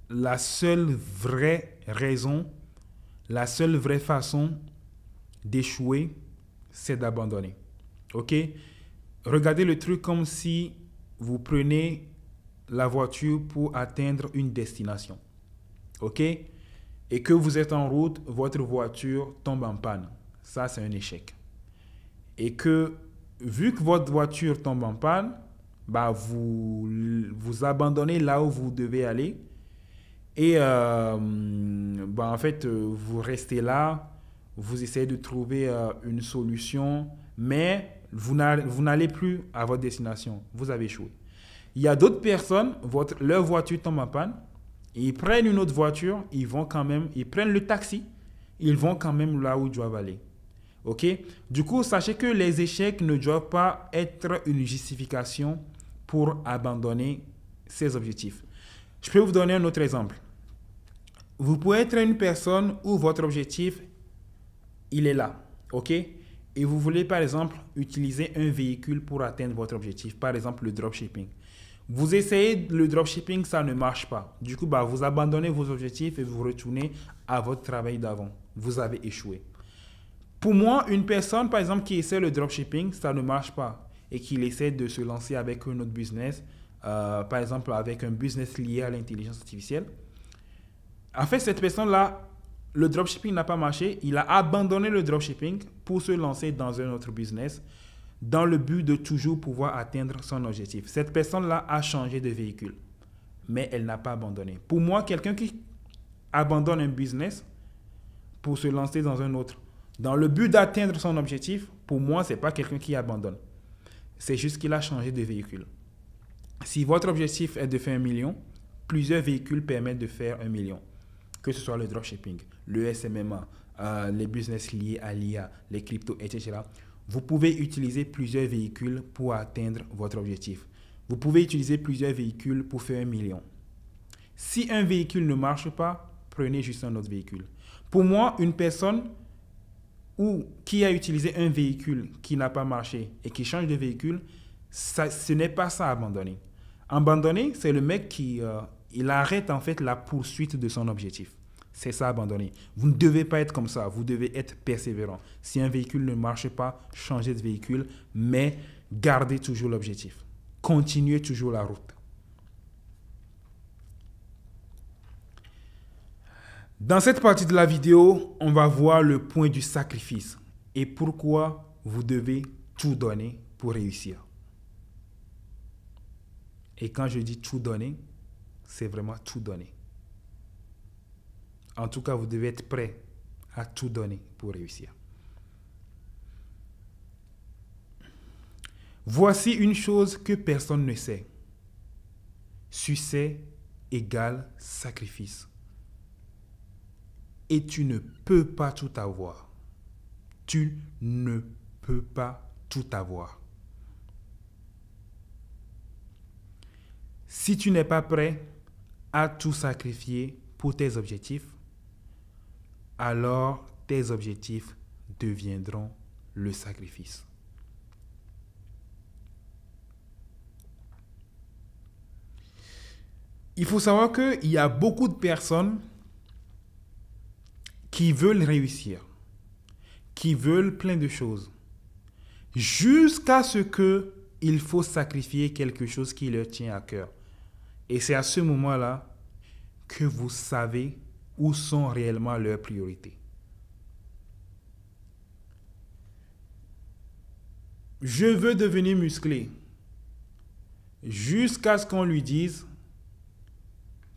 la seule vraie raison, la seule vraie façon d'échouer, c'est d'abandonner. Ok? Regardez le truc comme si vous prenez la voiture pour atteindre une destination. Ok? Et que vous êtes en route, votre voiture tombe en panne. ça c'est un échec. Et que, vu que votre voiture tombe en panne, bah vous abandonnez là où vous devez aller et bah en fait, vous restez là, vous essayez de trouver une solution, mais vous n'allez plus à votre destination, vous avez échoué. Il y a d'autres personnes, leur voiture tombe en panne, ils prennent une autre voiture, ils prennent le taxi, ils vont quand même là où ils doivent aller. OK? Du coup, sachez que les échecs ne doivent pas être une justification pour abandonner ses objectifs. Je peux vous donner un autre exemple. Vous pouvez être une personne où votre objectif, il est là. OK? Et vous voulez, par exemple, utiliser un véhicule pour atteindre votre objectif. Par exemple, le dropshipping. Vous essayez le dropshipping, ça ne marche pas. Du coup, vous abandonnez vos objectifs et vous retournez à votre travail d'avant. Vous avez échoué. Pour moi, une personne, par exemple, qui essaie le dropshipping, ça ne marche pas et qui essaie de se lancer avec un autre business, par exemple, avec un business lié à l'intelligence artificielle. En fait, cette personne-là, le dropshipping n'a pas marché. Il a abandonné le dropshipping pour se lancer dans un autre business dans le but de toujours pouvoir atteindre son objectif. Cette personne-là a changé de véhicule, mais elle n'a pas abandonné. Pour moi, quelqu'un qui abandonne un business pour se lancer dans un autre, dans le but d'atteindre son objectif, pour moi, ce n'est pas quelqu'un qui abandonne. C'est juste qu'il a changé de véhicule. Si votre objectif est de faire 1 million, plusieurs véhicules permettent de faire 1 million. Que ce soit le dropshipping, le SMMA, les business liés à l'IA, les cryptos, etc. Vous pouvez utiliser plusieurs véhicules pour atteindre votre objectif. Vous pouvez utiliser plusieurs véhicules pour faire 1 million. Si un véhicule ne marche pas, prenez juste un autre véhicule. Pour moi, une personne qui a utilisé un véhicule qui n'a pas marché et qui change de véhicule, ce n'est pas ça abandonner. Abandonner, c'est le mec qui il arrête en fait la poursuite de son objectif. C'est ça abandonner. Vous ne devez pas être comme ça. Vous devez être persévérant. Si un véhicule ne marche pas, changez de véhicule, mais gardez toujours l'objectif. Continuez toujours la route. Dans cette partie de la vidéo, on va voir le point du sacrifice et pourquoi vous devez tout donner pour réussir. Et quand je dis tout donner, c'est vraiment tout donner. En tout cas, vous devez être prêt à tout donner pour réussir. Voici une chose que personne ne sait. Succès égale sacrifice. Et tu ne peux pas tout avoir. Tu ne peux pas tout avoir. Si tu n'es pas prêt à tout sacrifier pour tes objectifs, alors tes objectifs deviendront le sacrifice. Il faut savoir qu'il y a beaucoup de personnes qui veulent réussir, qui veulent plein de choses, jusqu'à ce qu'il faut sacrifier quelque chose qui leur tient à cœur. Et c'est à ce moment-là que vous savez où sont réellement leurs priorités. Je veux devenir musclé, jusqu'à ce qu'on lui dise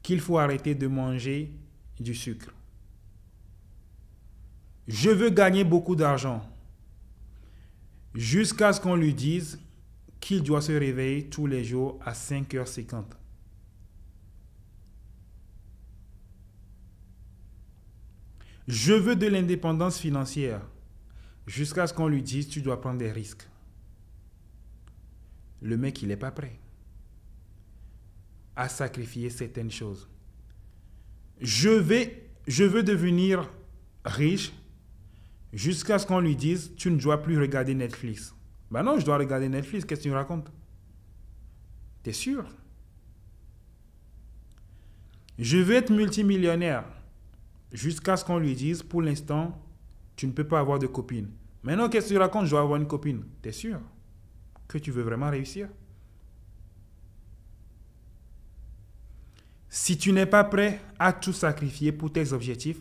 qu'il faut arrêter de manger du sucre. Je veux gagner beaucoup d'argent, jusqu'à ce qu'on lui dise qu'il doit se réveiller tous les jours à 5h50. Je veux de l'indépendance financière, jusqu'à ce qu'on lui dise tu dois prendre des risques. Le mec, il n'est pas prêt à sacrifier certaines choses. Je veux devenir riche, jusqu'à ce qu'on lui dise tu ne dois plus regarder Netflix. Ben non, je dois regarder Netflix, qu'est-ce que tu me racontes? T'es sûr? Je veux être multimillionnaire, jusqu'à ce qu'on lui dise pour l'instant tu ne peux pas avoir de copine. Maintenant, qu'est-ce que tu racontes? Je dois avoir une copine. T'es sûr que tu veux vraiment réussir? Si tu n'es pas prêt à tout sacrifier pour tes objectifs,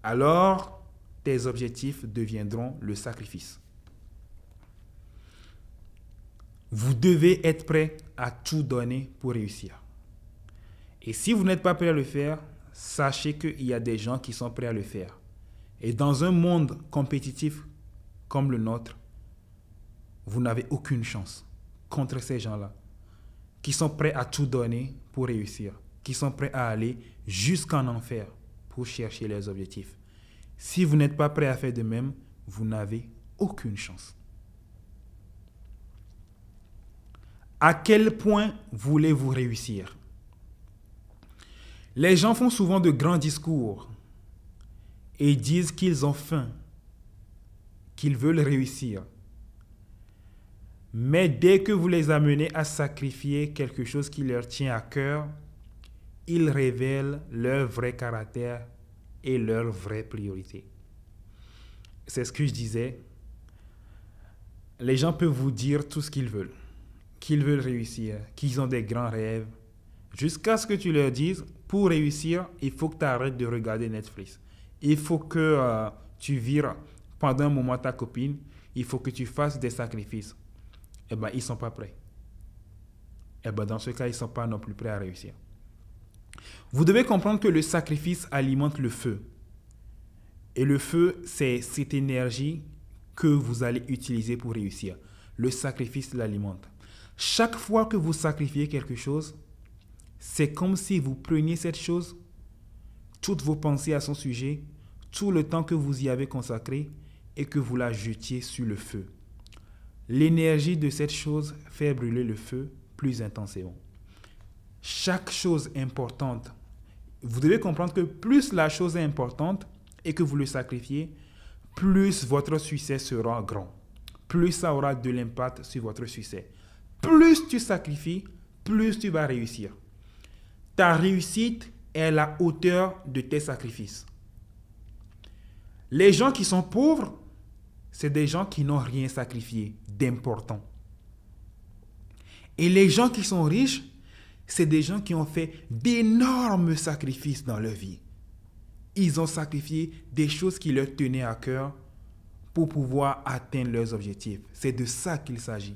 alors tes objectifs deviendront le sacrifice. Vous devez être prêt à tout donner pour réussir. Et si vous n'êtes pas prêt à le faire, sachez qu'il y a des gens qui sont prêts à le faire. Et dans un monde compétitif comme le nôtre, vous n'avez aucune chance contre ces gens-là qui sont prêts à tout donner pour réussir, qui sont prêts à aller jusqu'en enfer pour chercher leurs objectifs. Si vous n'êtes pas prêt à faire de même, vous n'avez aucune chance. À quel point voulez-vous réussir? Les gens font souvent de grands discours et disent qu'ils ont faim, qu'ils veulent réussir. Mais dès que vous les amenez à sacrifier quelque chose qui leur tient à cœur, ils révèlent leur vrai caractère et leurs vraies priorités. C'est ce que je disais. Les gens peuvent vous dire tout ce qu'ils veulent réussir, qu'ils ont des grands rêves, jusqu'à ce que tu leur dises, pour réussir, il faut que tu arrêtes de regarder Netflix. Il faut que tu vires pendant un moment ta copine. Il faut que tu fasses des sacrifices. Eh bien, ils ne sont pas prêts. Eh bien, dans ce cas, ils ne sont pas non plus prêts à réussir. Vous devez comprendre que le sacrifice alimente le feu. Et le feu, c'est cette énergie que vous allez utiliser pour réussir. Le sacrifice l'alimente. Chaque fois que vous sacrifiez quelque chose, c'est comme si vous preniez cette chose, toutes vos pensées à son sujet, tout le temps que vous y avez consacré et que vous la jetiez sur le feu. L'énergie de cette chose fait brûler le feu plus intensément. Chaque chose importante, vous devez comprendre que plus la chose est importante et que vous le sacrifiez, plus votre succès sera grand. Plus ça aura de l'impact sur votre succès. Plus tu sacrifies, plus tu vas réussir. Ta réussite est à la hauteur de tes sacrifices. Les gens qui sont pauvres, c'est des gens qui n'ont rien sacrifié d'important. Et les gens qui sont riches, c'est des gens qui ont fait d'énormes sacrifices dans leur vie. Ils ont sacrifié des choses qui leur tenaient à cœur pour pouvoir atteindre leurs objectifs. C'est de ça qu'il s'agit.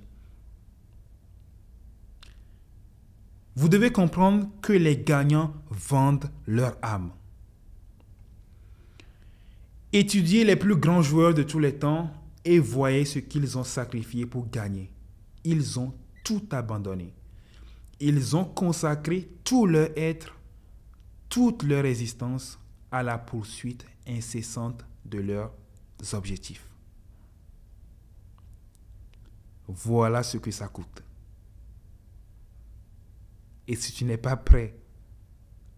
Vous devez comprendre que les gagnants vendent leur âme. Étudiez les plus grands joueurs de tous les temps et voyez ce qu'ils ont sacrifié pour gagner. Ils ont tout abandonné. Ils ont consacré tout leur être, toute leur existence à la poursuite incessante de leurs objectifs. Voilà ce que ça coûte. Et si tu n'es pas prêt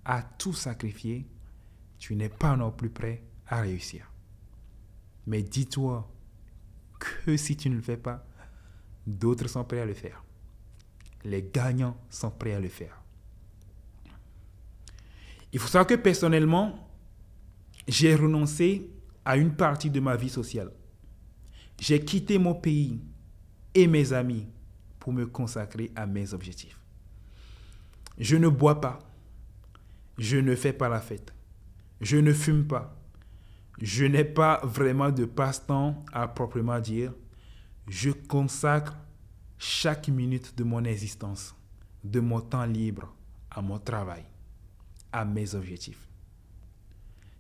à tout sacrifier, tu n'es pas non plus prêt à réussir. Mais dis-toi que si tu ne le fais pas, d'autres sont prêts à le faire. Les gagnants sont prêts à le faire. Il faut savoir que personnellement, j'ai renoncé à une partie de ma vie sociale. J'ai quitté mon pays et mes amis pour me consacrer à mes objectifs. Je ne bois pas. Je ne fais pas la fête. Je ne fume pas. Je n'ai pas vraiment de passe-temps à proprement dire. Je consacre chaque minute de mon existence, de mon temps libre, à mon travail, à mes objectifs.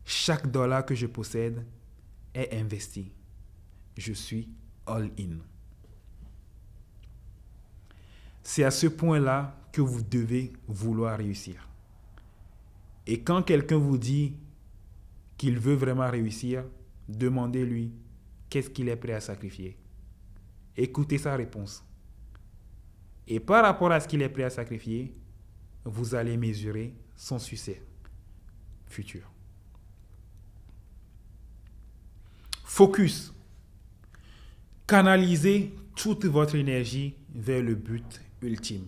Chaque dollar que je possède est investi. Je suis all-in. C'est à ce point-là que vous devez vouloir réussir. Et quand quelqu'un vous dit qu'il veut vraiment réussir, demandez-lui qu'est-ce qu'il est prêt à sacrifier. Écoutez sa réponse. Et par rapport à ce qu'il est prêt à sacrifier, vous allez mesurer son succès futur. Focus. Canalisez toute votre énergie vers le but ultime.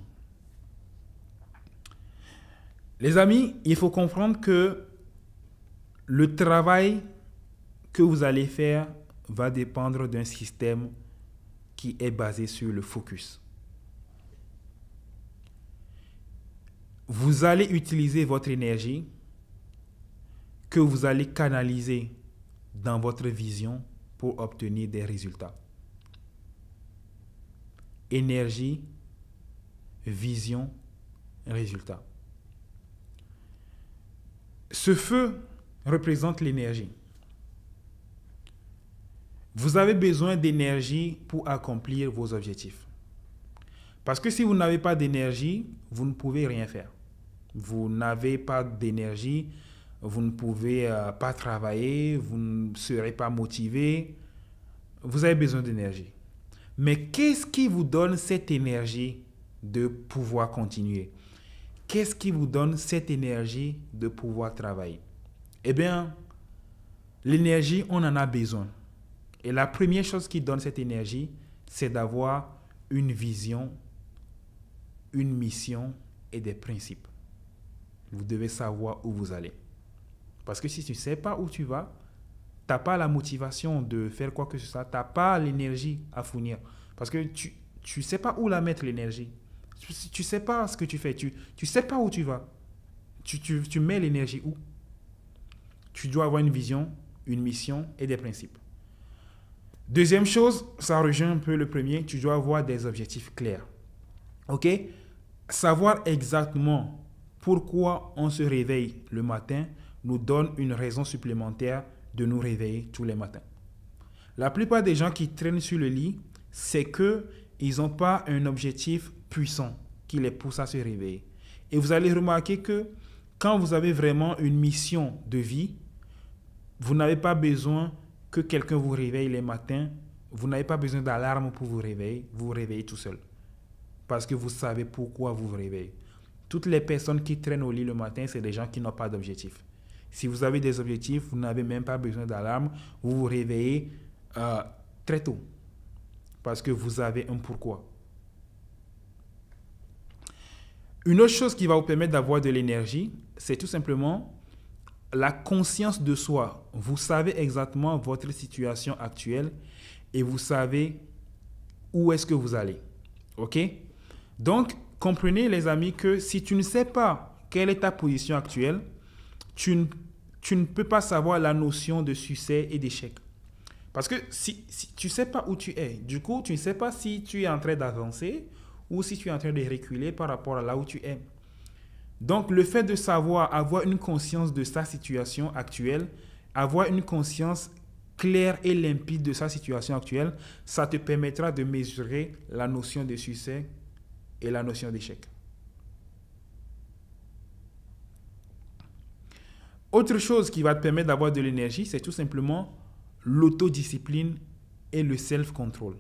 Les amis, il faut comprendre que le travail que vous allez faire va dépendre d'un système qui est basé sur le focus. Vous allez utiliser votre énergie que vous allez canaliser dans votre vision pour obtenir des résultats. Énergie, vision, résultat. Ce feu représente l'énergie. Vous avez besoin d'énergie pour accomplir vos objectifs. Parce que si vous n'avez pas d'énergie, vous ne pouvez rien faire. Vous n'avez pas d'énergie, vous ne pouvez pas travailler, vous ne serez pas motivé. Vous avez besoin d'énergie. Mais qu'est-ce qui vous donne cette énergie de pouvoir continuer? Qu'est-ce qui vous donne cette énergie de pouvoir travailler? Eh bien, l'énergie, on en a besoin. Et la première chose qui donne cette énergie, c'est d'avoir une vision, une mission et des principes. Vous devez savoir où vous allez. Parce que si tu ne sais pas où tu vas, tu n'as pas la motivation de faire quoi que ce soit. Tu n'as pas l'énergie à fournir. Parce que tu ne sais pas où la mettre, l'énergie. Tu ne sais pas ce que tu fais. Tu ne sais pas où tu vas. Tu mets l'énergie où? Tu dois avoir une vision, une mission et des principes. Deuxième chose, ça rejoint un peu le premier, tu dois avoir des objectifs clairs. OK? Savoir exactement pourquoi on se réveille le matin nous donne une raison supplémentaire de nous réveiller tous les matins. La plupart des gens qui traînent sur le lit, c'est qu'ils n'ont pas un objectif puissant qui les pousse à se réveiller. Et vous allez remarquer que quand vous avez vraiment une mission de vie, vous n'avez pas besoin que quelqu'un vous réveille les matins. Vous n'avez pas besoin d'alarme pour vous réveillez tout seul. Parce que vous savez pourquoi vous vous réveillez. Toutes les personnes qui traînent au lit le matin, c'est des gens qui n'ont pas d'objectif. Si vous avez des objectifs, vous n'avez même pas besoin d'alarme. Vous vous réveillez très tôt. Parce que vous avez un pourquoi. Une autre chose qui va vous permettre d'avoir de l'énergie, c'est tout simplement la conscience de soi. Vous savez exactement votre situation actuelle et vous savez où est-ce que vous allez. OK? Donc, comprenez les amis que si tu ne sais pas quelle est ta position actuelle, tu ne peux pas savoir la notion de succès et d'échec. Parce que si tu ne sais pas où tu es, du coup, tu ne sais pas si tu es en train d'avancer ou si tu es en train de reculer par rapport à là où tu es. Donc, le fait de savoir, avoir une conscience de sa situation actuelle, avoir une conscience claire et limpide de sa situation actuelle, ça te permettra de mesurer la notion de succès et la notion d'échec. Autre chose qui va te permettre d'avoir de l'énergie, c'est tout simplement l'autodiscipline et le self-control.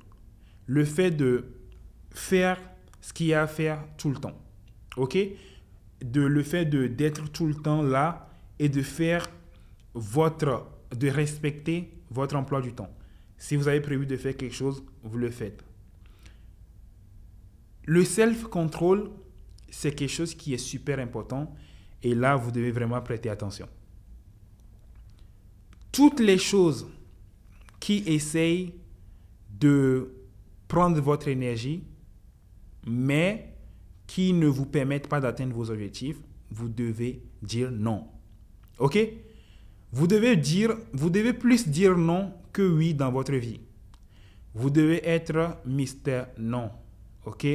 Le fait de faire ce qu'il y a à faire tout le temps. OK? Le fait d'être tout le temps là et de respecter votre emploi du temps. Si vous avez prévu de faire quelque chose, vous le faites. Le self-control, c'est quelque chose qui est super important et là, vous devez vraiment prêter attention. Toutes les choses qui essayent de prendre votre énergie, mais qui ne vous permettent pas d'atteindre vos objectifs, vous devez dire non. OK? Vous devez plus dire non que oui dans votre vie. Vous devez être Mr. Non. OK?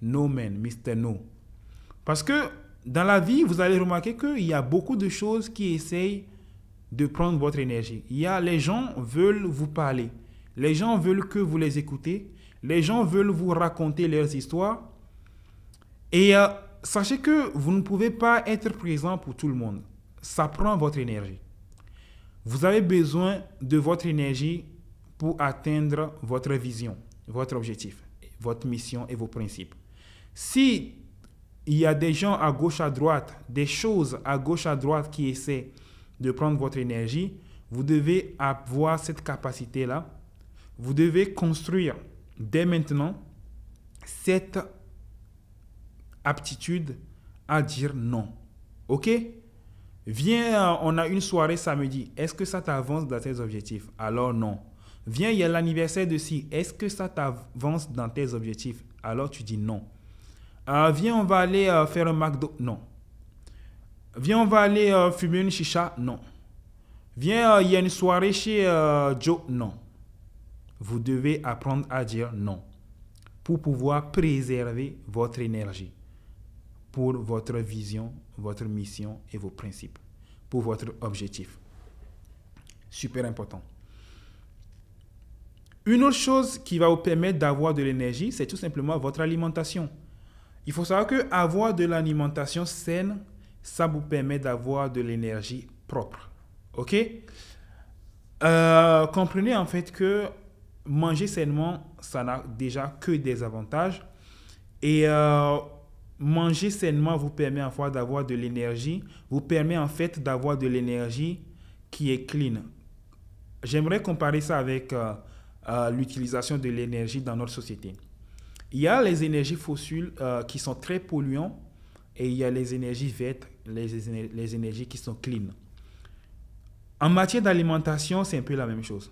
No man, Mr. No. Parce que dans la vie, vous allez remarquer qu'il y a beaucoup de choses qui essayent de prendre votre énergie. Les gens veulent vous parler. Les gens veulent que vous les écoutez. Les gens veulent vous raconter leurs histoires. Et sachez que vous ne pouvez pas être présent pour tout le monde. Ça prend votre énergie. Vous avez besoin de votre énergie pour atteindre votre vision, votre objectif, votre mission et vos principes. Si il y a des gens à gauche, à droite, des choses à gauche, à droite qui essaient de prendre votre énergie, vous devez avoir cette capacité-là. Vous devez construire dès maintenant cette aptitude à dire non. OK? Viens, on a une soirée samedi. Est-ce que ça t'avance dans tes objectifs? Alors non. Viens, il y a l'anniversaire de ci. Est-ce que ça t'avance dans tes objectifs? Alors tu dis non. Viens, on va aller faire un McDo. Non. Viens, on va aller fumer une chicha. Non. Viens, il y a une soirée chez Joe. Non. Vous devez apprendre à dire non pour pouvoir préserver votre énergie pour votre vision, votre mission et vos principes, pour votre objectif. Super important. Une autre chose qui va vous permettre d'avoir de l'énergie, c'est tout simplement votre alimentation. Il faut savoir que avoir de l'alimentation saine, ça vous permet d'avoir de l'énergie propre. OK? Comprenez en fait que manger sainement, ça n'a déjà que des avantages. Et manger sainement vous permet en fait d'avoir de l'énergie, vous permet en fait d'avoir de l'énergie qui est clean. J'aimerais comparer ça avec l'utilisation de l'énergie dans notre société. Il y a les énergies fossiles qui sont très polluantes et il y a les énergies vertes, les énergies qui sont clean. En matière d'alimentation, c'est un peu la même chose.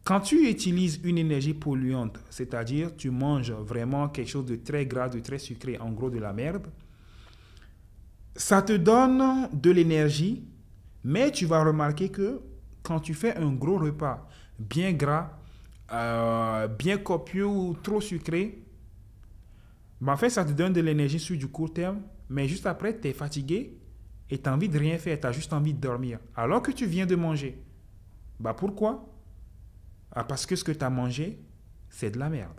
Quand tu utilises une énergie polluante, c'est-à-dire tu manges vraiment quelque chose de très gras, de très sucré, en gros de la merde, ça te donne de l'énergie, mais tu vas remarquer que quand tu fais un gros repas bien gras, bien copieux ou trop sucré, en fait, ça te donne de l'énergie sur du court terme, mais juste après, tu es fatigué et tu as envie de rien faire, tu as juste envie de dormir. Alors que tu viens de manger. Pourquoi? Parce que ce que tu as mangé, c'est de la merde.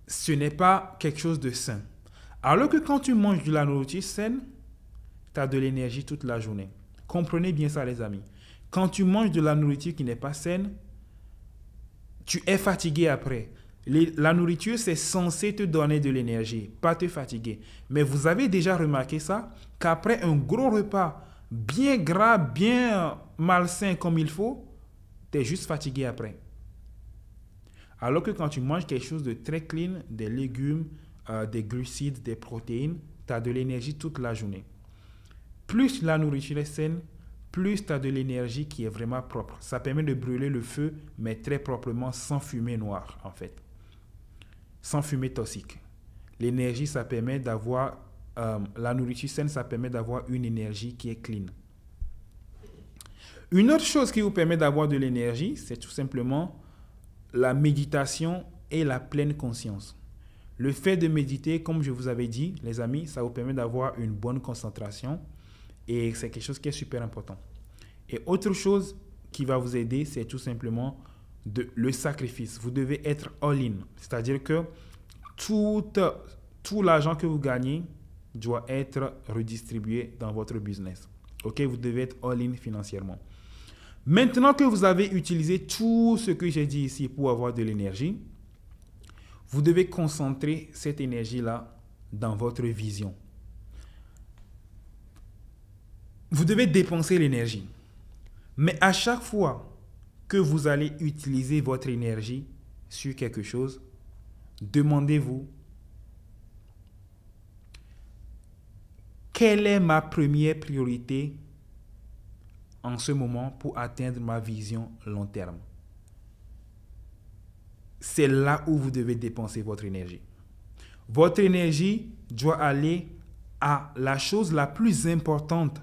Ce n'est pas quelque chose de sain. Alors que quand tu manges de la nourriture saine, tu as de l'énergie toute la journée. Comprenez bien ça, les amis. Quand tu manges de la nourriture qui n'est pas saine, tu es fatigué après. La nourriture, c'est censé te donner de l'énergie, pas te fatiguer. Mais vous avez déjà remarqué ça, qu'après un gros repas bien gras, bien malsain comme il faut, tu es juste fatigué après. Alors que quand tu manges quelque chose de très clean, des légumes, des glucides, des protéines, tu as de l'énergie toute la journée. Plus la nourriture est saine, plus tu as de l'énergie qui est vraiment propre. Ça permet de brûler le feu, mais très proprement, sans fumée noire, en fait. Sans fumée toxique. L'énergie, ça permet d'avoir... la nourriture saine, ça permet d'avoir une énergie qui est clean. Une autre chose qui vous permet d'avoir de l'énergie, c'est tout simplement la méditation et la pleine conscience. Le fait de méditer, comme je vous avais dit, les amis, ça vous permet d'avoir une bonne concentration et c'est quelque chose qui est super important. Et autre chose qui va vous aider, c'est tout simplement le sacrifice. Vous devez être all-in, c'est-à-dire que tout l'argent que vous gagnez doit être redistribué dans votre business. Ok, vous devez être all-in financièrement. Maintenant que vous avez utilisé tout ce que j'ai dit ici pour avoir de l'énergie, vous devez concentrer cette énergie-là dans votre vision. Vous devez dépenser l'énergie. Mais à chaque fois que vous allez utiliser votre énergie sur quelque chose, demandez-vous, quelle est ma première priorité en ce moment pour atteindre ma vision long terme? C'est là où vous devez dépenser votre énergie. Votre énergie doit aller à la chose la plus importante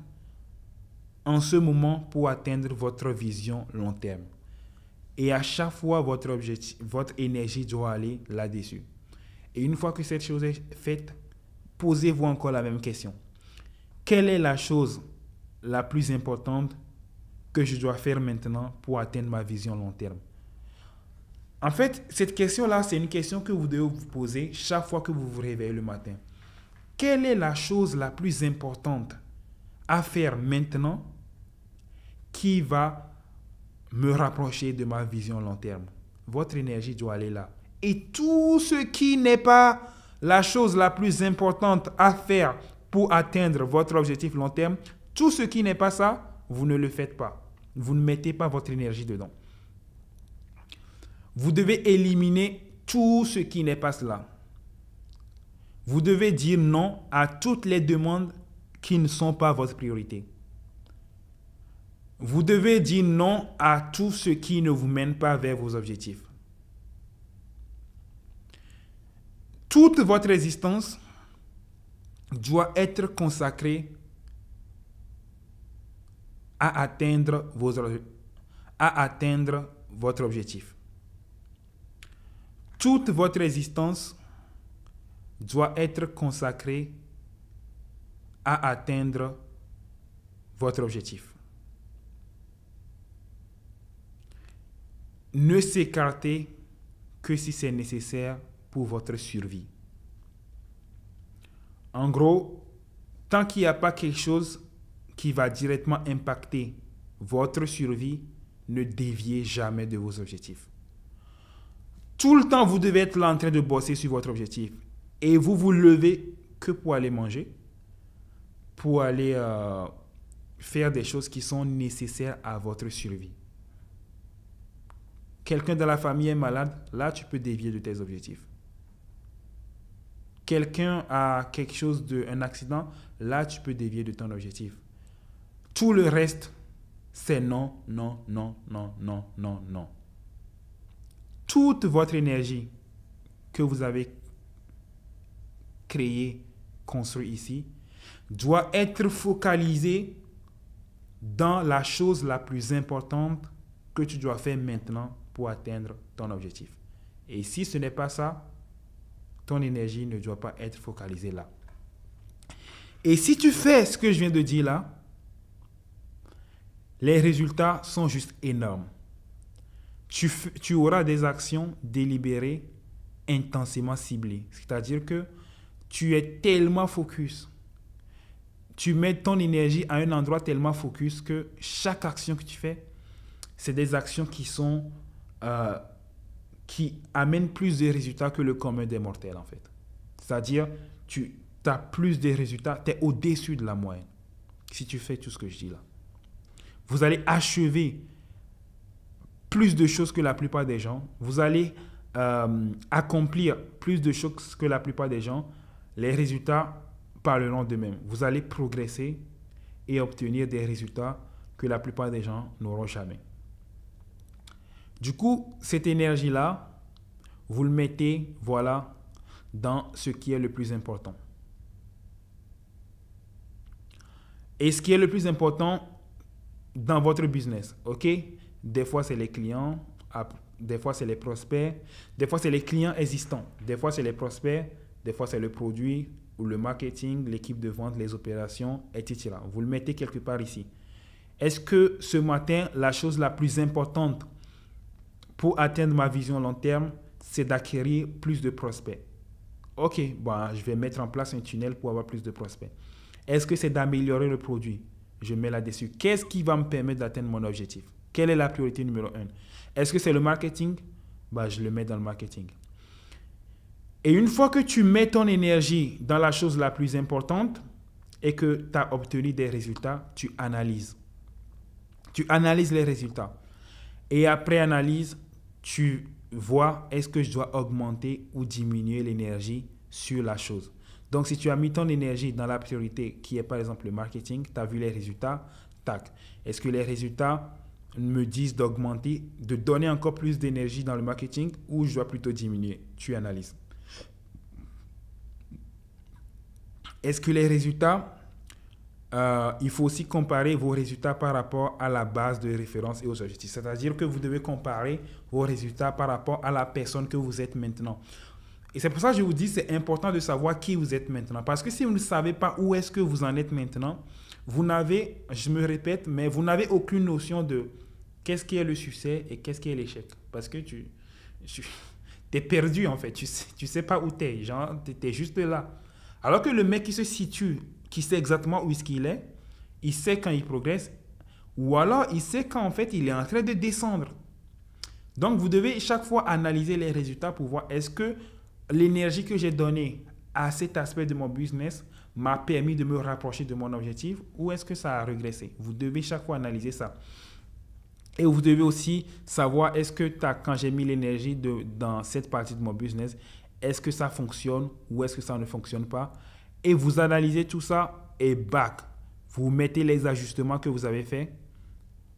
en ce moment pour atteindre votre vision long terme. Et à chaque fois, votre énergie doit aller là-dessus. Et une fois que cette chose est faite, posez-vous encore la même question. Quelle est la chose la plus importante que je dois faire maintenant pour atteindre ma vision long terme? En fait, cette question-là, c'est une question que vous devez vous poser chaque fois que vous vous réveillez le matin. Quelle est la chose la plus importante à faire maintenant qui va me rapprocher de ma vision long terme? Votre énergie doit aller là. Et tout ce qui n'est pas la chose la plus importante à faire pour atteindre votre objectif long terme, tout ce qui n'est pas ça, vous ne le faites pas. Vous ne mettez pas votre énergie dedans. Vous devez éliminer tout ce qui n'est pas cela. Vous devez dire non à toutes les demandes qui ne sont pas votre priorité. Vous devez dire non à tout ce qui ne vous mène pas vers vos objectifs. Toute votre existence doit être consacrée à atteindre, à atteindre votre objectif. Toute votre existence doit être consacrée à atteindre votre objectif. Ne s'écartez que si c'est nécessaire pour votre survie. En gros, tant qu'il n'y a pas quelque chose qui va directement impacter votre survie, ne déviez jamais de vos objectifs. Tout le temps, vous devez être là en train de bosser sur votre objectif. Et vous vous levez que pour aller manger, pour aller faire des choses qui sont nécessaires à votre survie. Quelqu'un de la famille est malade, là, tu peux dévier de tes objectifs. Quelqu'un a quelque chose un accident, là, tu peux dévier de ton objectif. Tout le reste, c'est non, non, non, non, non, non, non. Toute votre énergie que vous avez créée, construite ici, doit être focalisée dans la chose la plus importante que tu dois faire maintenant pour atteindre ton objectif. Et si ce n'est pas ça, ton énergie ne doit pas être focalisée là. Et si tu fais ce que je viens de dire là, les résultats sont juste énormes. Tu auras des actions délibérées, intensément ciblées. C'est-à-dire que tu es tellement focus. Tu mets ton énergie à un endroit tellement focus que chaque action que tu fais, c'est des actions qui amènent plus de résultats que le commun des mortels, en fait. C'est-à-dire, tu as plus de résultats, tu es au-dessus de la moyenne. Si tu fais tout ce que je dis là. Vous allez achever plus de choses que la plupart des gens. Vous allez accomplir plus de choses que la plupart des gens. Les résultats parleront d'eux-mêmes. Vous allez progresser et obtenir des résultats que la plupart des gens n'auront jamais. Du coup, cette énergie-là, vous le mettez, voilà, dans ce qui est le plus important. Et ce qui est le plus important dans votre business, ok? Des fois, c'est les clients, des fois, c'est les prospects, des fois, c'est les clients existants, des fois, c'est les prospects, des fois, c'est le produit ou le marketing, l'équipe de vente, les opérations, etc. Vous le mettez quelque part ici. Est-ce que ce matin, la chose la plus importante pour atteindre ma vision long terme, c'est d'acquérir plus de prospects? Ok, bon, je vais mettre en place un tunnel pour avoir plus de prospects. Est-ce que c'est d'améliorer le produit? Je mets là-dessus. Qu'est-ce qui va me permettre d'atteindre mon objectif? Quelle est la priorité numéro 1? Est-ce que c'est le marketing? Bah, je le mets dans le marketing. Et une fois que tu mets ton énergie dans la chose la plus importante et que tu as obtenu des résultats, tu analyses. Tu analyses les résultats. Et après analyse, tu vois est-ce que je dois augmenter ou diminuer l'énergie sur la chose. Donc, si tu as mis ton énergie dans la priorité qui est par exemple le marketing, tu as vu les résultats, tac. Est-ce que les résultats me disent d'augmenter, de donner encore plus d'énergie dans le marketing ou je dois plutôt diminuer? Tu analyses. Est-ce que les résultats, il faut aussi comparer vos résultats par rapport à la base de référence et aux objectifs. C'est-à-dire que vous devez comparer vos résultats par rapport à la personne que vous êtes maintenant. Et c'est pour ça que je vous dis, c'est important de savoir qui vous êtes maintenant. Parce que si vous ne savez pas où est-ce que vous en êtes maintenant, vous n'avez, je me répète, mais vous n'avez aucune notion de qu'est-ce qui est le succès et qu'est-ce qui est l'échec. Parce que tu es perdu en fait. Tu sais pas où tu es. Genre, tu es juste là. Alors que le mec qui se situe, qui sait exactement où est-ce qu'il est, il sait quand il progresse, ou alors il sait quand en fait il est en train de descendre. Donc vous devez chaque fois analyser les résultats pour voir est-ce que l'énergie que j'ai donnée à cet aspect de mon business m'a permis de me rapprocher de mon objectif ou est-ce que ça a régressé. Vous devez chaque fois analyser ça. Et vous devez aussi savoir est-ce que quand j'ai mis l'énergie dans cette partie de mon business, est-ce que ça fonctionne ou est-ce que ça ne fonctionne pas? Et vous analysez tout ça et back. Vous mettez les ajustements que vous avez faits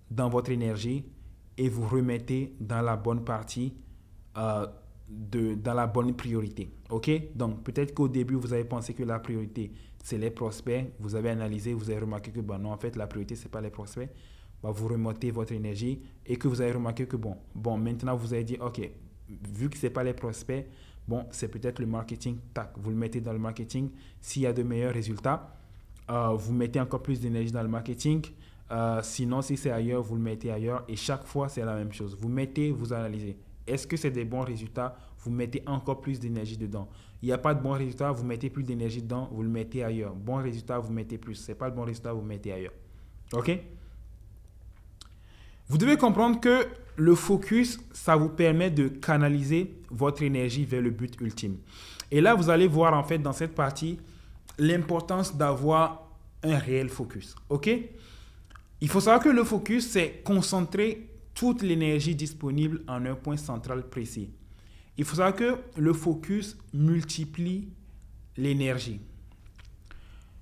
dans votre énergie et vous remettez dans la bonne partie, dans la bonne priorité. OK? Donc, peut-être qu'au début, vous avez pensé que la priorité, c'est les prospects. Vous avez analysé, vous avez remarqué que non, en fait, la priorité, ce n'est pas les prospects. Vous remontez votre énergie et que vous avez remarqué que maintenant, vous avez dit, OK, vu que ce n'est pas les prospects, c'est peut-être le marketing. Tac, vous le mettez dans le marketing. S'il y a de meilleurs résultats, vous mettez encore plus d'énergie dans le marketing. Sinon, si c'est ailleurs, vous le mettez ailleurs. Et chaque fois, c'est la même chose. Vous mettez, vous analysez. Est-ce que c'est des bons résultats? Vous mettez encore plus d'énergie dedans. Il n'y a pas de bons résultats, vous mettez plus d'énergie dedans, vous le mettez ailleurs. Bon résultat, vous mettez plus. Ce n'est pas le bon résultat, vous mettez ailleurs. OK? Vous devez comprendre que le focus, ça vous permet de canaliser votre énergie vers le but ultime. Et là, vous allez voir en fait dans cette partie l'importance d'avoir un réel focus. OK? Il faut savoir que le focus, c'est concentrer toute l'énergie disponible en un point central précis. Il faut savoir que le focus multiplie l'énergie.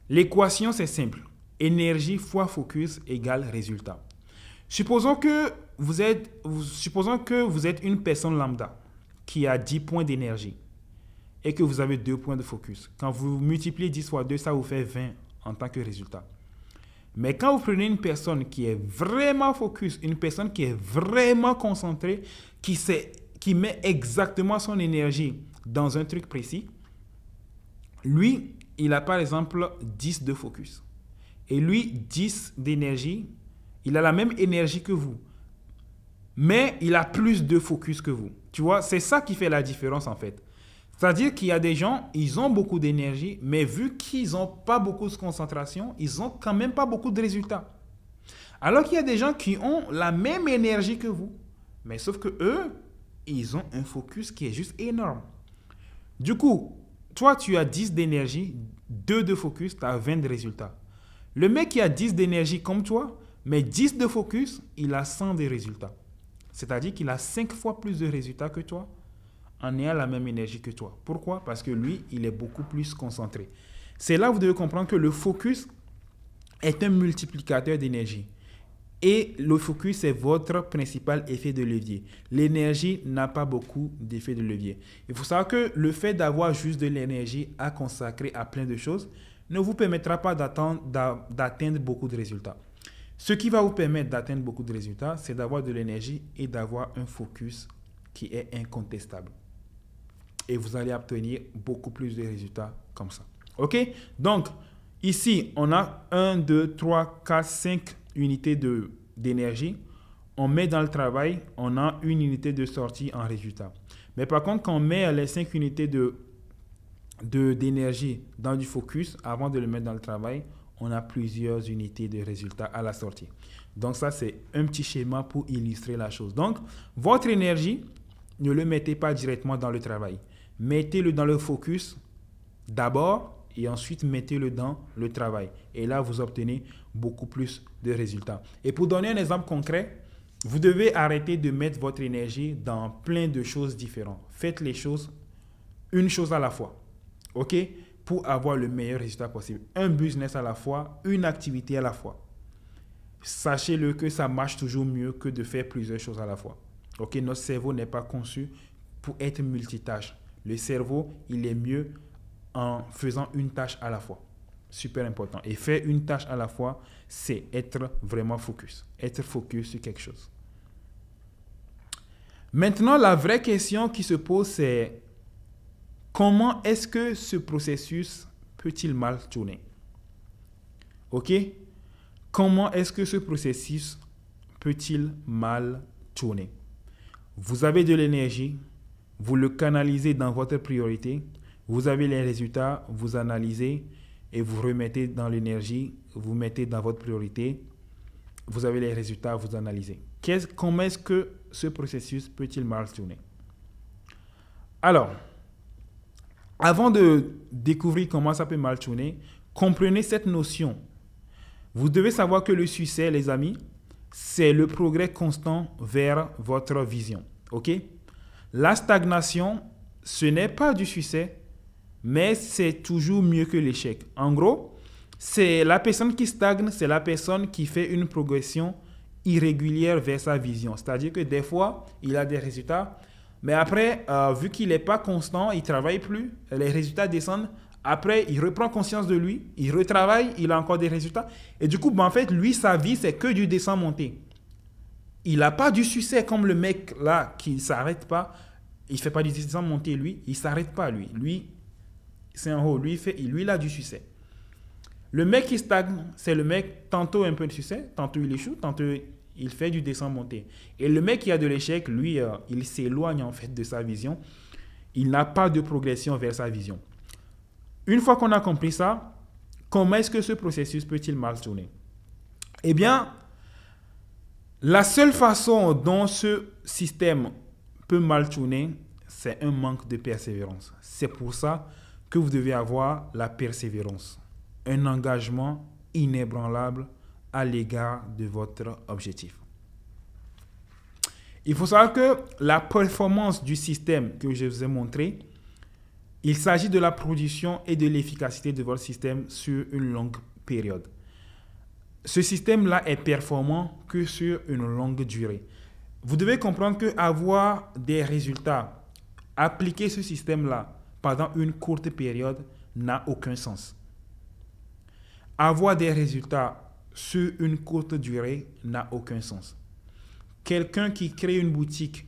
L'équation, c'est simple. Énergie fois focus égale résultat. Supposons que vous êtes une personne lambda qui a 10 points d'énergie et que vous avez 2 points de focus. Quand vous multipliez 10 fois 2, ça vous fait 20 en tant que résultat. Mais quand vous prenez une personne qui est vraiment focus, une personne qui est vraiment concentrée, qui met exactement son énergie dans un truc précis, lui, il a par exemple 10 de focus. Et lui, 10 d'énergie, il a la même énergie que vous. Mais il a plus de focus que vous. Tu vois, c'est ça qui fait la différence en fait. C'est-à-dire qu'il y a des gens, ils ont beaucoup d'énergie, mais vu qu'ils n'ont pas beaucoup de concentration, ils n'ont quand même pas beaucoup de résultats. Alors qu'il y a des gens qui ont la même énergie que vous, mais sauf que eux, ils ont un focus qui est juste énorme. Du coup, toi, tu as 10 d'énergie, 2 de focus, tu as 20 de résultats. Le mec qui a 10 d'énergie comme toi, mais 10 de focus, il a 100 de résultats. C'est-à-dire qu'il a 5 fois plus de résultats que toi en ayant la même énergie que toi. Pourquoi? Parce que lui, il est beaucoup plus concentré. C'est là que vous devez comprendre que le focus est un multiplicateur d'énergie. Et le focus est votre principal effet de levier. L'énergie n'a pas beaucoup d'effet de levier. Il faut savoir que le fait d'avoir juste de l'énergie à consacrer à plein de choses ne vous permettra pas d'atteindre beaucoup de résultats. Ce qui va vous permettre d'atteindre beaucoup de résultats, c'est d'avoir de l'énergie et d'avoir un focus qui est incontestable. Et vous allez obtenir beaucoup plus de résultats comme ça. OK? Donc, ici, on a 1, 2, 3, 4, 5 unités d'énergie. On met dans le travail, on a une unité de sortie en résultat. Mais par contre, quand on met les 5 unités d'énergie dans du focus, avant de le mettre dans le travail, on a plusieurs unités de résultats à la sortie. Donc ça, c'est un petit schéma pour illustrer la chose. Donc, votre énergie, ne le mettez pas directement dans le travail. Mettez-le dans le focus d'abord et ensuite mettez-le dans le travail. Et là, vous obtenez beaucoup plus de résultats. Et pour donner un exemple concret, vous devez arrêter de mettre votre énergie dans plein de choses différentes. Faites les choses, une chose à la fois. OK? Pour avoir le meilleur résultat possible. Un business à la fois, une activité à la fois. Sachez-le que ça marche toujours mieux que de faire plusieurs choses à la fois. OK? Notre cerveau n'est pas conçu pour être multitâche. Le cerveau, il est mieux en faisant une tâche à la fois. Super important. Et faire une tâche à la fois, c'est être vraiment focus. Être focus sur quelque chose. Maintenant, la vraie question qui se pose, c'est comment est-ce que ce processus peut-il mal tourner? OK? Comment est-ce que ce processus peut-il mal tourner? Vous avez de l'énergie, vous le canalisez dans votre priorité, vous avez les résultats, vous analysez et vous remettez dans l'énergie, vous mettez dans votre priorité, vous avez les résultats, vous analysez. Comment est-ce que ce processus peut-il mal tourner? Alors, avant de découvrir comment ça peut mal tourner, comprenez cette notion. Vous devez savoir que le succès, les amis, c'est le progrès constant vers votre vision. OK? La stagnation, ce n'est pas du succès, mais c'est toujours mieux que l'échec. En gros, c'est la personne qui stagne, c'est la personne qui fait une progression irrégulière vers sa vision. C'est-à-dire que des fois, il a des résultats, mais après, vu qu'il n'est pas constant, il ne travaille plus, les résultats descendent. Après, il reprend conscience de lui, il retravaille, il a encore des résultats. Et du coup, en fait, lui, sa vie, c'est que du descend-monter. Il n'a pas du succès comme le mec là qui ne s'arrête pas. Il ne fait pas du descend-monter, lui. Il ne s'arrête pas, lui. Lui, c'est un haut. Lui, il a du succès. Le mec qui stagne, c'est le mec, tantôt un peu de succès, tantôt il échoue, tantôt il fait du descend-monter. Et le mec qui a de l'échec, lui, il s'éloigne en fait de sa vision. Il n'a pas de progression vers sa vision. Une fois qu'on a compris ça, comment est-ce que ce processus peut-il mal tourner? Eh bien, la seule façon dont ce système peut mal tourner, c'est un manque de persévérance. C'est pour ça que vous devez avoir la persévérance, un engagement inébranlable à l'égard de votre objectif. Il faut savoir que la performance du système que je vous ai montré, il s'agit de la production et de l'efficacité de votre système sur une longue période. Ce système-là est performant que sur une longue durée. Vous devez comprendre qu'avoir des résultats, appliquer ce système-là pendant une courte période n'a aucun sens. Avoir des résultats sur une courte durée n'a aucun sens. Quelqu'un qui crée une boutique,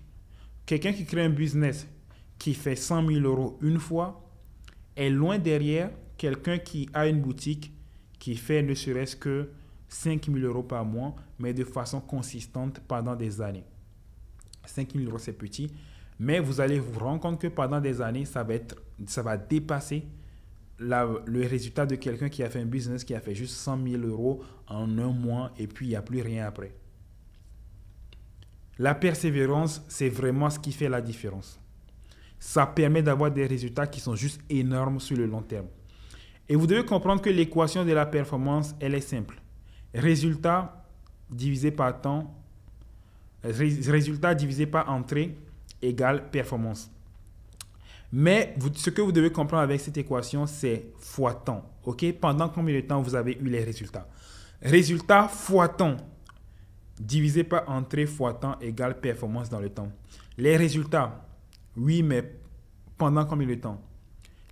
quelqu'un qui crée un business qui fait 100 000 euros une fois est loin derrière quelqu'un qui a une boutique qui fait ne serait-ce que 5 000 euros par mois, mais de façon consistante pendant des années. 5 000 euros, c'est petit, mais vous allez vous rendre compte que pendant des années, ça va dépasser le résultat de quelqu'un qui a fait un business qui a fait juste 100 000 euros en un mois et puis il n'y a plus rien après. La persévérance, c'est vraiment ce qui fait la différence. Ça permet d'avoir des résultats qui sont juste énormes sur le long terme. Et vous devez comprendre que l'équation de la performance, elle est simple. Résultat divisé par temps, résultat divisé par entrée égale performance. Mais ce que vous devez comprendre avec cette équation, c'est fois temps. Okay? Pendant combien de temps vous avez eu les résultats? Résultat fois temps divisé par entrée fois temps égale performance dans le temps. Les résultats, oui, mais pendant combien de temps?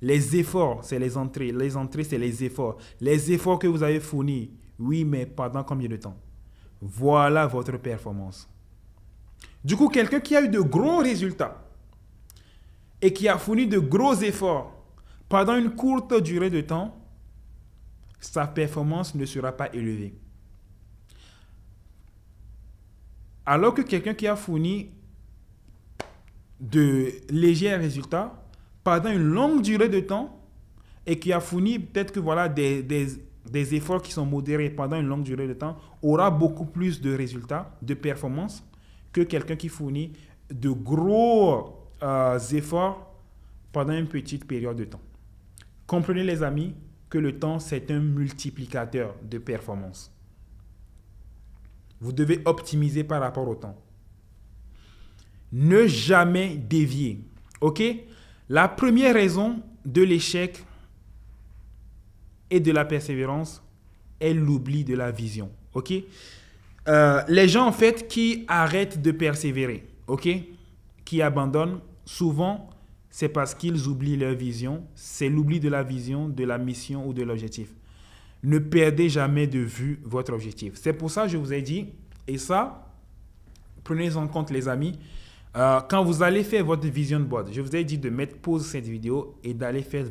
Les efforts, c'est les entrées. Les entrées, c'est les efforts. Les efforts que vous avez fournis, oui, mais pendant combien de temps? Voilà votre performance. Du coup, quelqu'un qui a eu de gros résultats et qui a fourni de gros efforts pendant une courte durée de temps, sa performance ne sera pas élevée. Alors que quelqu'un qui a fourni de légers résultats pendant une longue durée de temps et qui a fourni peut-être que voilà des efforts qui sont modérés pendant une longue durée de temps aura beaucoup plus de résultats, de performance que quelqu'un qui fournit de gros efforts pendant une petite période de temps. Comprenez les amis que le temps c'est un multiplicateur de performance. Vous devez optimiser par rapport au temps. Ne jamais dévier. OK? La première raison de l'échec et de la persévérance est l'oubli de la vision. OK? Les gens, en fait, qui arrêtent de persévérer, OK? Qui abandonnent, souvent, c'est parce qu'ils oublient leur vision. C'est l'oubli de la vision, de la mission ou de l'objectif. Ne perdez jamais de vue votre objectif. C'est pour ça que je vous ai dit, et ça, prenez en compte les amis, quand vous allez faire votre vision board, je vous ai dit de mettre pause cette vidéo et d'aller faire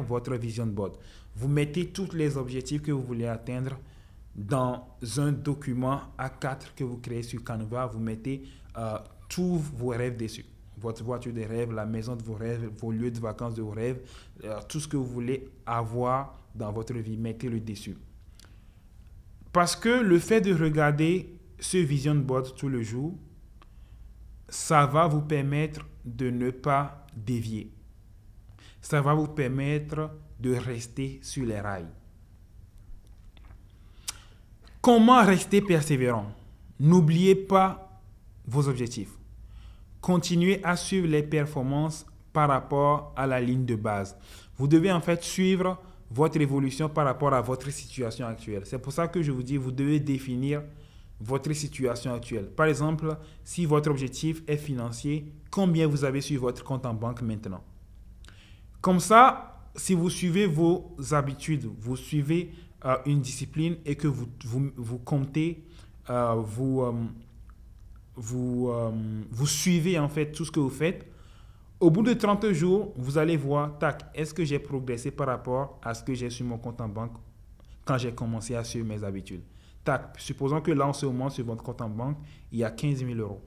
votre vision board. Vous mettez tous les objectifs que vous voulez atteindre dans un document A4 que vous créez sur Canva. Vous mettez tous vos rêves dessus. Votre voiture de rêve, la maison de vos rêves, vos lieux de vacances de vos rêves, tout ce que vous voulez avoir dans votre vie, mettez-le dessus. Parce que le fait de regarder ce vision board tout le jour, ça va vous permettre de ne pas dévier. Ça va vous permettre de rester sur les rails. Comment rester persévérant? N'oubliez pas vos objectifs. Continuez à suivre les performances par rapport à la ligne de base. Vous devez en fait suivre votre évolution par rapport à votre situation actuelle. C'est pour ça que je vous dis, vous devez définir votre situation actuelle. Par exemple, si votre objectif est financier, combien vous avez sur votre compte en banque maintenant? Comme ça, si vous suivez vos habitudes, vous suivez une discipline et que vous comptez, vous suivez en fait tout ce que vous faites, au bout de 30 jours, vous allez voir, tac, est-ce que j'ai progressé par rapport à ce que j'ai sur mon compte en banque quand j'ai commencé à suivre mes habitudes. Tac, supposons que là, en ce moment, sur votre compte en banque, il y a 15 000 euros.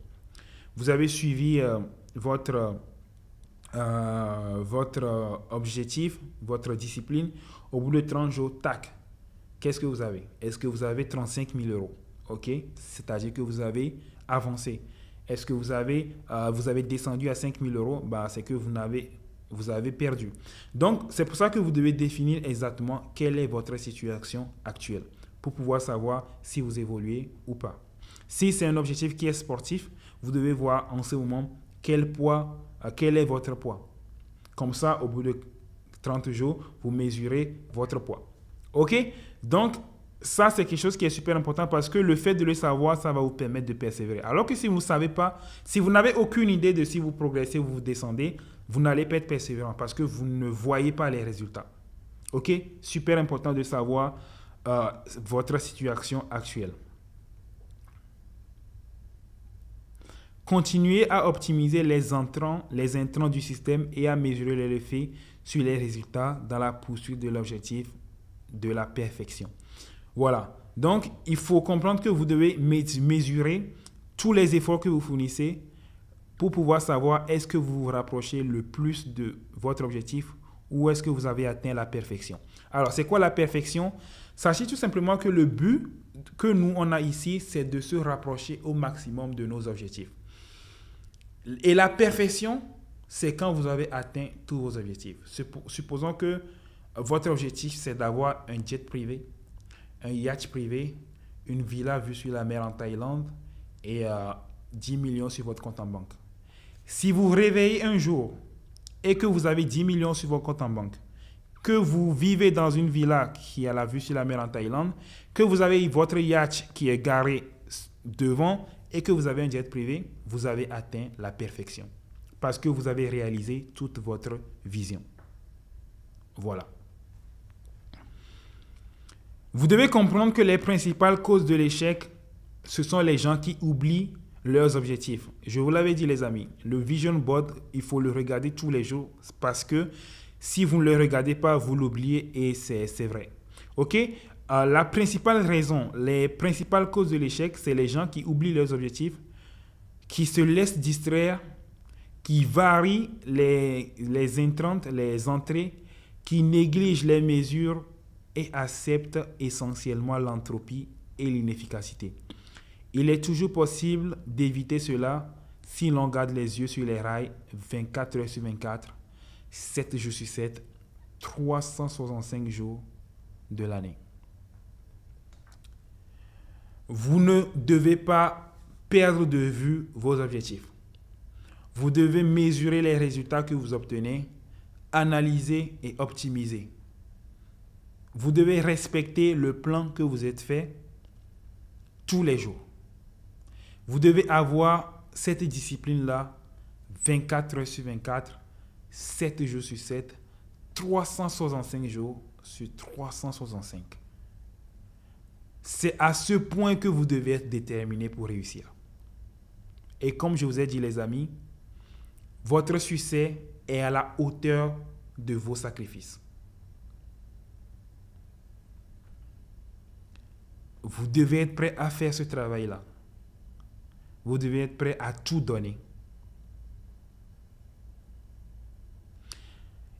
Vous avez suivi votre objectif, votre discipline. Au bout de 30 jours, tac, qu'est-ce que vous avez? Est-ce que vous avez 35 000 euros? OK? C'est-à-dire que vous avez avancé. Est-ce que vous avez descendu à 5 000 euros? Bah, c'est que vous avez perdu. Donc, c'est pour ça que vous devez définir exactement quelle est votre situation actuelle pour pouvoir savoir si vous évoluez ou pas. Si c'est un objectif qui est sportif, vous devez voir en ce moment quel est votre poids. Comme ça, au bout de 30 jours, vous mesurez votre poids. OK? Donc, ça, c'est quelque chose qui est super important parce que le fait de le savoir, ça va vous permettre de persévérer. Alors que si vous ne savez pas, si vous n'avez aucune idée de si vous progressez ou vous descendez, vous n'allez pas être persévérant parce que vous ne voyez pas les résultats. OK? Super important de savoir votre situation actuelle. Continuez à optimiser les intrants du système et à mesurer les effets sur les résultats dans la poursuite de l'objectif de la perfection. Voilà. Donc, il faut comprendre que vous devez mesurer tous les efforts que vous fournissez pour pouvoir savoir est-ce que vous vous rapprochez le plus de votre objectif ou est-ce que vous avez atteint la perfection. Alors, c'est quoi la perfection? Sachez tout simplement que le but que nous, on a ici, c'est de se rapprocher au maximum de nos objectifs. Et la perfection, c'est quand vous avez atteint tous vos objectifs. Supposons que votre objectif, c'est d'avoir un jet privé, un yacht privé, une villa vue sur la mer en Thaïlande et 10 millions sur votre compte en banque. Si vous vous réveillez un jour et que vous avez 10 millions sur votre compte en banque, que vous vivez dans une villa qui a la vue sur la mer en Thaïlande, que vous avez votre yacht qui est garé devant et que vous avez un jet privé, vous avez atteint la perfection. Parce que vous avez réalisé toute votre vision. Voilà. Vous devez comprendre que les principales causes de l'échec, ce sont les gens qui oublient leurs objectifs. Je vous l'avais dit les amis, le vision board, il faut le regarder tous les jours parce que si vous ne le regardez pas, vous l'oubliez et c'est vrai. OK? La principale raison, les principales causes de l'échec, c'est les gens qui oublient leurs objectifs, qui se laissent distraire, qui varient les intrants, les entrées, qui négligent les mesures et acceptent essentiellement l'entropie et l'inefficacité. Il est toujours possible d'éviter cela si l'on garde les yeux sur les rails 24 heures sur 24, 7 jours sur 7, 365 jours de l'année. Vous ne devez pas perdre de vue vos objectifs. Vous devez mesurer les résultats que vous obtenez, analyser et optimiser. Vous devez respecter le plan que vous êtes fait tous les jours. Vous devez avoir cette discipline-là 24 heures sur 24, 7 jours sur 7, 365 jours sur 365. C'est à ce point que vous devez être déterminé pour réussir. Et comme je vous ai dit les amis, votre succès est à la hauteur de vos sacrifices. Vous devez être prêt à faire ce travail-là. Vous devez être prêt à tout donner.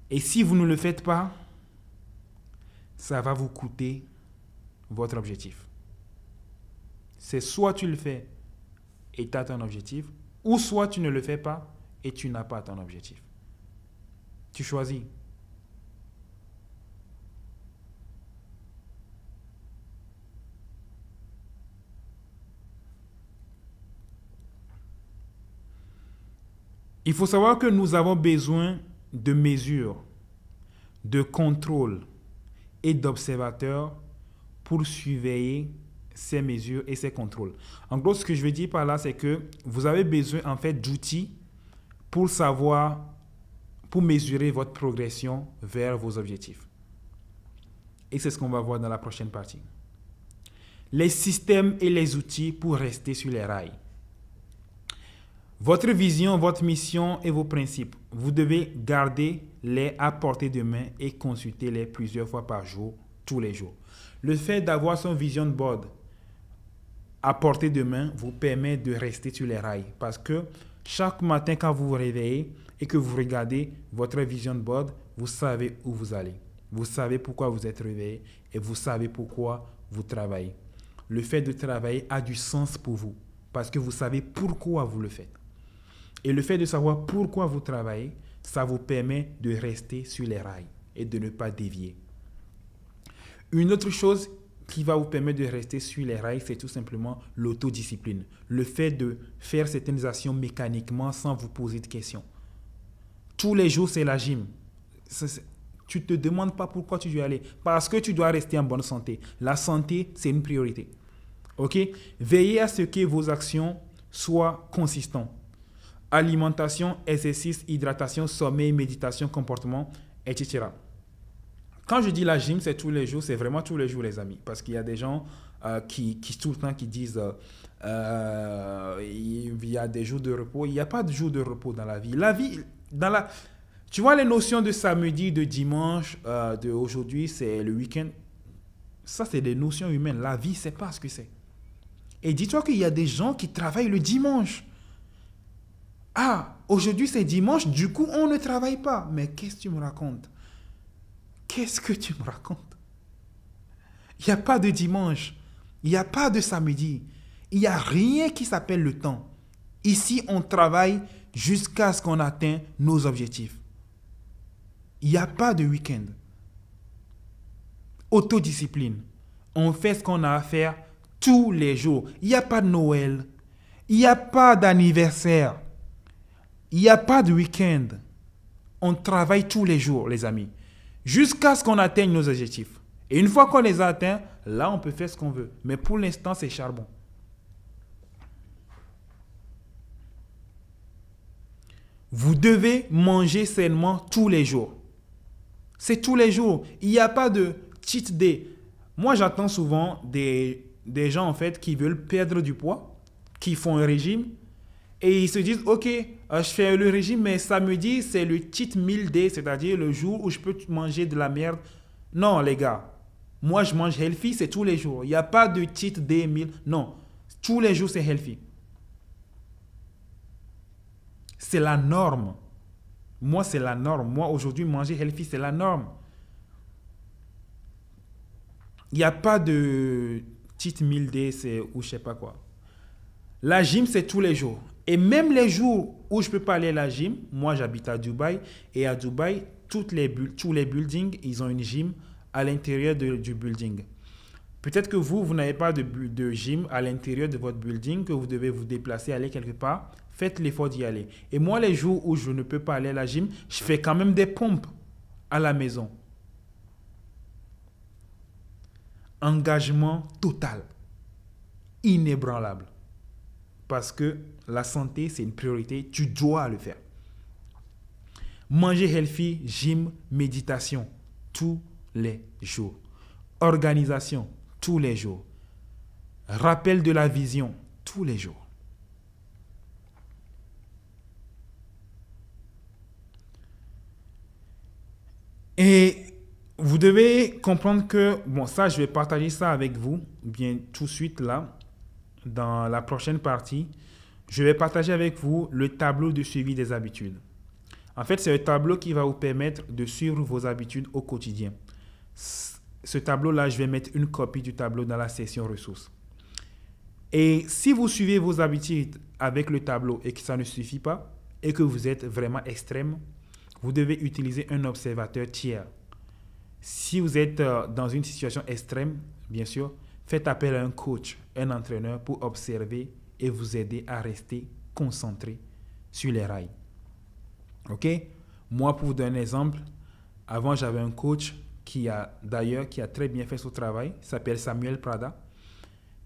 Et si vous ne le faites pas, ça va vous coûter votre objectif. C'est soit tu le fais et tu as ton objectif, ou soit tu ne le fais pas et tu n'as pas ton objectif. Tu choisis. Il faut savoir que nous avons besoin de mesures, de contrôle et d'observateurs pour surveiller ces mesures et ces contrôles. En gros, ce que je veux dire par là, c'est que vous avez besoin en fait d'outils pour savoir, pour mesurer votre progression vers vos objectifs. Et c'est ce qu'on va voir dans la prochaine partie. Les systèmes et les outils pour rester sur les rails. Votre vision, votre mission et vos principes, vous devez garder-les à portée de main et consulter-les plusieurs fois par jour, tous les jours. Le fait d'avoir son vision board à portée de main vous permet de rester sur les rails parce que chaque matin quand vous vous réveillez et que vous regardez votre vision board, vous savez où vous allez. Vous savez pourquoi vous êtes réveillé et vous savez pourquoi vous travaillez. Le fait de travailler a du sens pour vous parce que vous savez pourquoi vous le faites. Et le fait de savoir pourquoi vous travaillez, ça vous permet de rester sur les rails et de ne pas dévier. Une autre chose qui va vous permettre de rester sur les rails, c'est tout simplement l'autodiscipline. Le fait de faire certaines actions mécaniquement sans vous poser de questions. Tous les jours, c'est la gym. Tu ne te demandes pas pourquoi tu dois aller. Parce que tu dois rester en bonne santé. La santé, c'est une priorité. OK? Veillez à ce que vos actions soient consistantes. Alimentation, exercice, hydratation, sommeil, méditation, comportement, etc. Quand je dis la gym, c'est tous les jours, c'est vraiment tous les jours, les amis. Parce qu'il y a des gens qui tout le temps qui disent il y a des jours de repos. Il n'y a pas de jours de repos dans la vie. Tu vois les notions de samedi, de dimanche, d'aujourd'hui, c'est le week-end. Ça, c'est des notions humaines. La vie, c'est pas ce que c'est. Et dis-toi qu'il y a des gens qui travaillent le dimanche. Ah, aujourd'hui c'est dimanche, du coup on ne travaille pas. Mais qu'est-ce que tu me racontes? Qu'est-ce que tu me racontes? Il n'y a pas de dimanche, il n'y a pas de samedi, il n'y a rien qui s'appelle le temps. Ici on travaille jusqu'à ce qu'on atteigne nos objectifs. Il n'y a pas de week-end. Autodiscipline. On fait ce qu'on a à faire tous les jours. Il n'y a pas de Noël, il n'y a pas d'anniversaire. Il n'y a pas de week-end. On travaille tous les jours, les amis, jusqu'à ce qu'on atteigne nos objectifs. Et une fois qu'on les a atteints, là, on peut faire ce qu'on veut. Mais pour l'instant, c'est charbon. Vous devez manger sainement tous les jours. C'est tous les jours. Il n'y a pas de cheat day. Moi, j'attends souvent des gens, en fait, qui veulent perdre du poids, qui font un régime, et ils se disent, OK, je fais le régime, mais samedi, c'est le cheat meal day, c'est-à-dire le jour où je peux manger de la merde. Non, les gars. Moi, je mange healthy, c'est tous les jours. Il n'y a pas de cheat day meal. Non. Tous les jours, c'est healthy. C'est la norme. Moi, c'est la norme. Moi, aujourd'hui, manger healthy, c'est la norme. Il n'y a pas de cheat meal day, ou je ne sais pas quoi. La gym, c'est tous les jours. Et même les jours où je ne peux pas aller à la gym, moi j'habite à Dubaï, et à Dubaï, tous les buildings, ils ont une gym à l'intérieur du building. Peut-être que vous n'avez pas de gym à l'intérieur de votre building, que vous devez vous déplacer, aller quelque part. Faites l'effort d'y aller. Et moi, les jours où je ne peux pas aller à la gym, je fais quand même des pompes à la maison. Engagement total, inébranlable. Parce que la santé, c'est une priorité. Tu dois le faire. Manger healthy, gym, méditation, tous les jours. Organisation, tous les jours. Rappel de la vision, tous les jours. Et vous devez comprendre que, bon, ça, je vais partager ça avec vous, bien tout de suite là. Dans la prochaine partie, je vais partager avec vous le tableau de suivi des habitudes. En fait, c'est un tableau qui va vous permettre de suivre vos habitudes au quotidien. Ce tableau-là, je vais mettre une copie du tableau dans la section ressources. Et si vous suivez vos habitudes avec le tableau et que ça ne suffit pas, et que vous êtes vraiment extrême, vous devez utiliser un observateur tiers. Si vous êtes dans une situation extrême, bien sûr, faites appel à un coach, un entraîneur pour observer et vous aider à rester concentré sur les rails. OK? Moi, pour vous donner un exemple, avant, j'avais un coach qui a très bien fait son travail, il s'appelle Samuel Prada,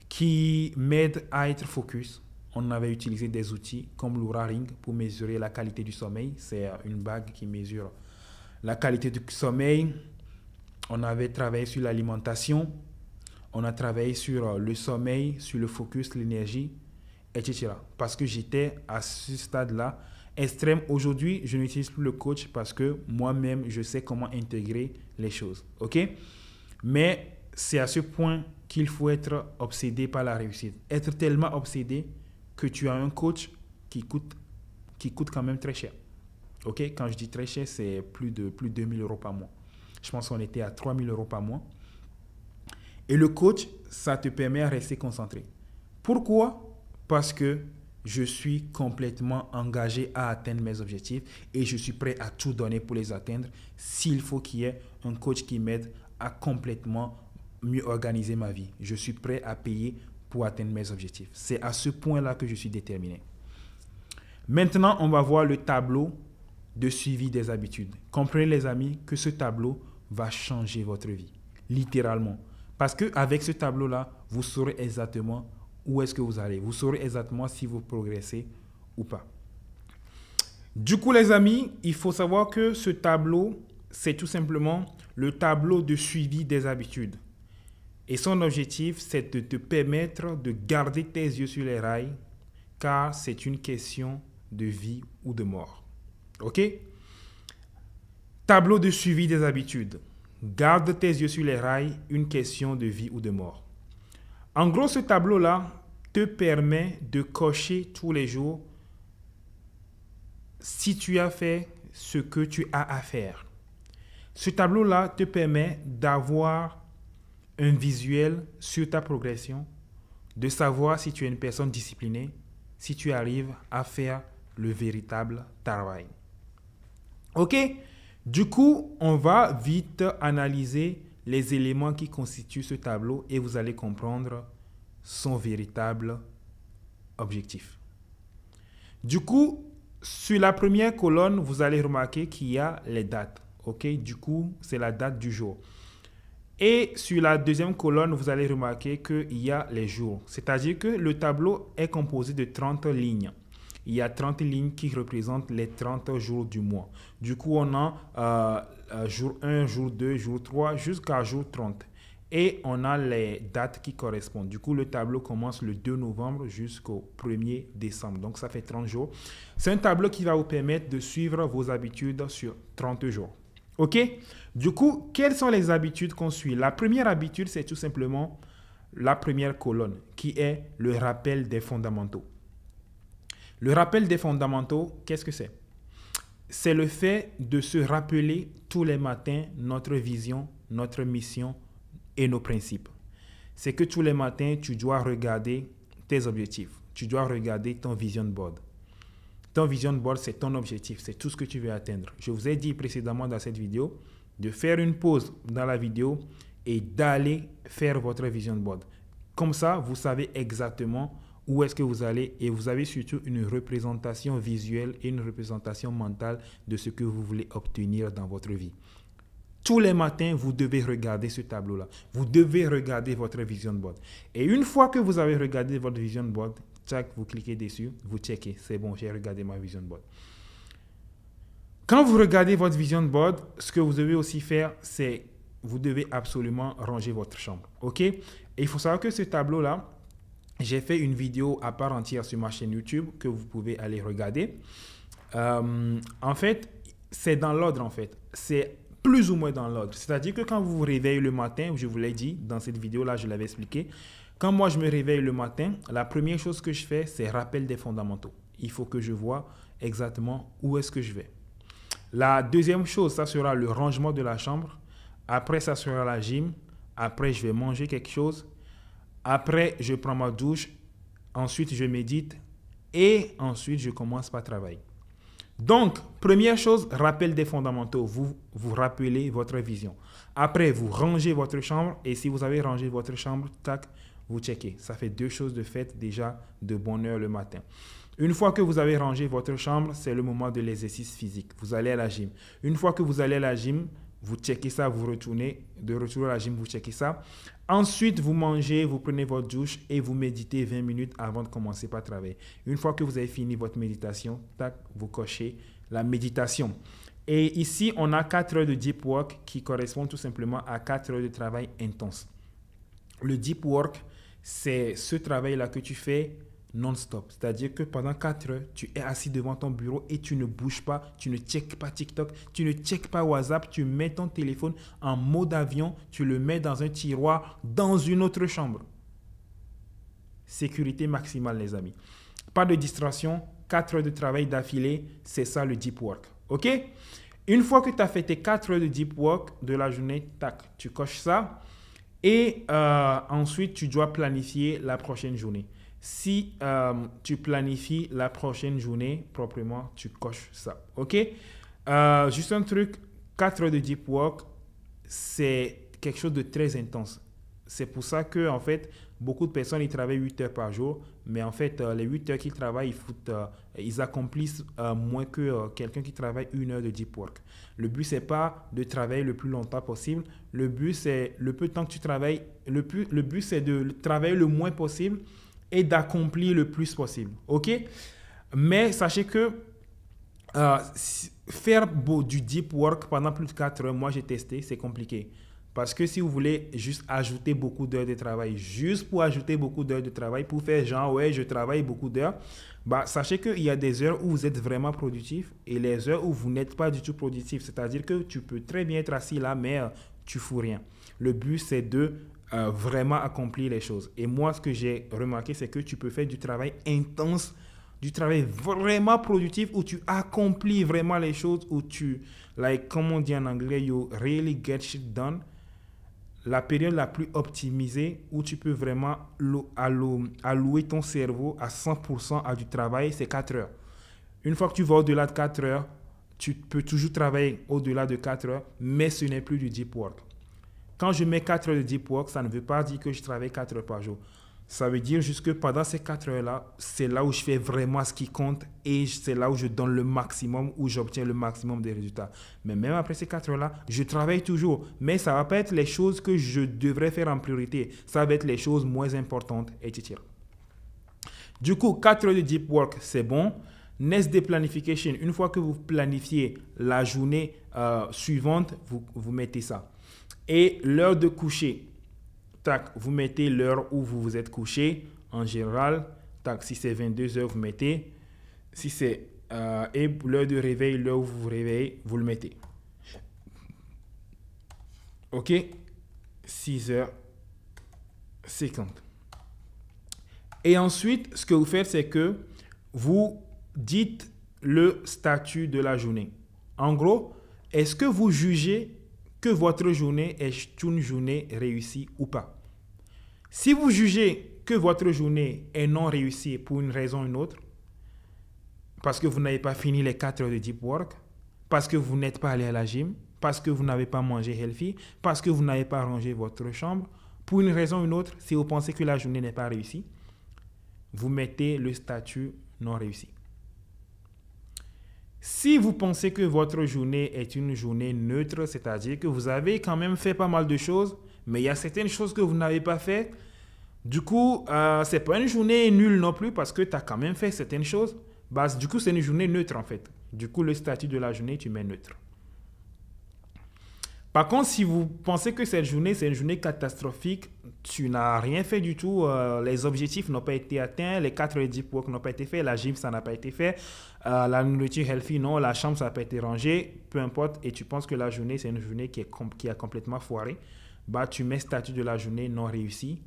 qui m'aide à être focus. on avait utilisé des outils comme l'Oura Ring pour mesurer la qualité du sommeil. C'est une bague qui mesure la qualité du sommeil. On avait travaillé sur l'alimentation. On a travaillé sur le sommeil, sur le focus, l'énergie, etc. Parce que j'étais à ce stade-là extrême. Aujourd'hui, je n'utilise plus le coach parce que moi-même, je sais comment intégrer les choses. OK? Mais c'est à ce point qu'il faut être obsédé par la réussite. Être tellement obsédé que tu as un coach qui coûte quand même très cher. OK? Quand je dis très cher, c'est plus de 2 000 € par mois. Je pense qu'on était à 3 000 € par mois. Et le coach, ça te permet de rester concentré. Pourquoi? Parce que je suis complètement engagé à atteindre mes objectifs et je suis prêt à tout donner pour les atteindre s'il faut qu'il y ait un coach qui m'aide à complètement mieux organiser ma vie. Je suis prêt à payer pour atteindre mes objectifs. C'est à ce point-là que je suis déterminé. Maintenant, on va voir le tableau de suivi des habitudes. Comprenez les amis que ce tableau va changer votre vie, littéralement. Parce qu'avec ce tableau-là, vous saurez exactement où est-ce que vous allez. Vous saurez exactement si vous progressez ou pas. Du coup, les amis, il faut savoir que ce tableau, c'est tout simplement le tableau de suivi des habitudes. Et son objectif, c'est de te permettre de garder tes yeux sur les rails, car c'est une question de vie ou de mort. OK? Tableau de suivi des habitudes. Garde tes yeux sur les rails, une question de vie ou de mort. En gros, ce tableau-là te permet de cocher tous les jours si tu as fait ce que tu as à faire. Ce tableau-là te permet d'avoir un visuel sur ta progression, de savoir si tu es une personne disciplinée, si tu arrives à faire le véritable travail. OK? Du coup, on va vite analyser les éléments qui constituent ce tableau et vous allez comprendre son véritable objectif. Du coup, sur la première colonne, vous allez remarquer qu'il y a les dates. OK? Du coup, c'est la date du jour. Et sur la deuxième colonne, vous allez remarquer qu'il y a les jours. C'est-à-dire que le tableau est composé de 30 lignes. Il y a 30 lignes qui représentent les 30 jours du mois. Du coup, on a jour 1, jour 2, jour 3, jusqu'à jour 30. Et on a les dates qui correspondent. Du coup, le tableau commence le 2 novembre jusqu'au 1er décembre. Donc, ça fait 30 jours. C'est un tableau qui va vous permettre de suivre vos habitudes sur 30 jours. OK? Du coup, quelles sont les habitudes qu'on suit? La première habitude, c'est tout simplement la première colonne, qui est le rappel des fondamentaux. Le rappel des fondamentaux, qu'est-ce que c'est? C'est le fait de se rappeler tous les matins notre vision, notre mission et nos principes. C'est que tous les matins, tu dois regarder tes objectifs. Tu dois regarder ton vision board. Ton vision board, c'est ton objectif. C'est tout ce que tu veux atteindre. Je vous ai dit précédemment dans cette vidéo de faire une pause dans la vidéo et d'aller faire votre vision board. Comme ça, vous savez exactement où est-ce que vous allez et vous avez surtout une représentation visuelle et une représentation mentale de ce que vous voulez obtenir dans votre vie. Tous les matins, vous devez regarder ce tableau-là. Vous devez regarder votre vision board. Et une fois que vous avez regardé votre vision board, tac, vous cliquez dessus, vous checkez. C'est bon, j'ai regardé ma vision board. Quand vous regardez votre vision board, ce que vous devez aussi faire, c'est vous devez absolument ranger votre chambre. OK? Et il faut savoir que ce tableau-là, j'ai fait une vidéo à part entière sur ma chaîne YouTube que vous pouvez aller regarder. En fait, c'est dans l'ordre en fait. C'est plus ou moins dans l'ordre. C'est-à-dire que quand vous vous réveillez le matin, je vous l'ai dit dans cette vidéo-là, je l'avais expliqué. Quand moi je me réveille le matin, la première chose que je fais, c'est rappel des fondamentaux. Il faut que je vois exactement où est-ce que je vais. La deuxième chose, ça sera le rangement de la chambre. Après, ça sera la gym. Après, je vais manger quelque chose. Après, je prends ma douche. Ensuite, je médite. Et ensuite, je commence par travailler. Donc, première chose, rappel des fondamentaux. Vous vous rappelez votre vision. Après, vous rangez votre chambre. Et si vous avez rangé votre chambre, tac, vous checkez. Ça fait deux choses de fait déjà de bonne heure le matin. Une fois que vous avez rangé votre chambre, c'est le moment de l'exercice physique. Vous allez à la gym. Une fois que vous allez à la gym, vous checkez ça, vous retournez, de retour à la gym, vous checkez ça. Ensuite, vous mangez, vous prenez votre douche et vous méditez 20 minutes avant de commencer par travailler. Une fois que vous avez fini votre méditation, tac, vous cochez la méditation. Et ici, on a 4 heures de deep work qui correspondent tout simplement à 4 heures de travail intense. Le deep work, c'est ce travail-là que tu fais non-stop. C'est-à-dire que pendant 4 heures, tu es assis devant ton bureau et tu ne bouges pas, tu ne checkes pas TikTok, tu ne checkes pas WhatsApp, tu mets ton téléphone en mode avion, tu le mets dans un tiroir, dans une autre chambre. Sécurité maximale, les amis. Pas de distraction, 4 heures de travail d'affilée, c'est ça le deep work. OK? Une fois que tu as fait tes 4 heures de deep work de la journée, tac, tu coches ça. Et ensuite, tu dois planifier la prochaine journée. Si tu planifies la prochaine journée proprement, tu coches ça. OK? Juste un truc, 4 heures de deep work, c'est quelque chose de très intense. C'est pour ça que, en fait, beaucoup de personnes, ils travaillent 8 heures par jour. Mais en fait, les 8 heures qu'ils travaillent, ils accomplissent moins que quelqu'un qui travaille 1 heure de deep work. Le but, ce n'est pas de travailler le plus longtemps possible. Le but, c'est le peu de temps que tu travailles. Le but, c'est de travailler le moins possible et d'accomplir le plus possible. OK? Mais sachez que faire du deep work pendant plus de 4 heures, moi j'ai testé, c'est compliqué. Parce que si vous voulez juste ajouter beaucoup d'heures de travail, juste pour ajouter beaucoup d'heures de travail, pour faire genre, ouais, je travaille beaucoup d'heures, bah, sachez qu'il y a des heures où vous êtes vraiment productif et les heures où vous n'êtes pas du tout productif. C'est-à-dire que tu peux très bien être assis là, mais tu ne fous rien. Le but, c'est de vraiment accomplir les choses. Et moi, ce que j'ai remarqué, c'est que tu peux faire du travail intense, du travail vraiment productif où tu accomplis vraiment les choses, où tu, like, comme on dit en anglais, you really get shit done. La période la plus optimisée où tu peux vraiment allouer ton cerveau à 100% à du travail, c'est 4 heures. Une fois que tu vas au-delà de 4 heures, tu peux toujours travailler au-delà de 4 heures, mais ce n'est plus du deep work. Quand je mets 4 heures de deep work, ça ne veut pas dire que je travaille 4 heures par jour. Ça veut dire juste que pendant ces 4 heures-là, c'est là où je fais vraiment ce qui compte et c'est là où je donne le maximum, où j'obtiens le maximum des résultats. Mais même après ces 4 heures-là, je travaille toujours. Mais ça ne va pas être les choses que je devrais faire en priorité. Ça va être les choses moins importantes, etc. Du coup, 4 heures de deep work, c'est bon. Next day planification, une fois que vous planifiez la journée suivante, vous mettez ça. Et l'heure de coucher. Tac, vous mettez l'heure où vous vous êtes couché. En général, tac, si c'est 22 heures, vous mettez. Si c'est et l'heure de réveil, l'heure où vous vous réveillez, vous le mettez. OK? 6h50. Et ensuite, ce que vous faites, c'est que vous dites le statut de la journée. En gros, est-ce que vous jugez que votre journée est une journée réussie ou pas? Si vous jugez que votre journée est non réussie pour une raison ou une autre, parce que vous n'avez pas fini les 4 heures de deep work, parce que vous n'êtes pas allé à la gym, parce que vous n'avez pas mangé healthy, parce que vous n'avez pas rangé votre chambre, pour une raison ou une autre, si vous pensez que la journée n'est pas réussie, vous mettez le statut non réussi. Si vous pensez que votre journée est une journée neutre, c'est-à-dire que vous avez quand même fait pas mal de choses, mais il y a certaines choses que vous n'avez pas faites, du coup, ce n'est pas une journée nulle non plus parce que tu as quand même fait certaines choses. Bah, du coup, c'est une journée neutre en fait. Du coup, le statut de la journée, tu mets neutre. Par contre, si vous pensez que cette journée, c'est une journée catastrophique, tu n'as rien fait du tout, les objectifs n'ont pas été atteints, les 4 heures de deep work n'ont pas été faits, la gym, ça n'a pas été fait, la nourriture healthy, non, la chambre, ça n'a pas été rangé, peu importe, et tu penses que la journée, c'est une journée qui a complètement foiré, bah, tu mets statut de la journée non réussi.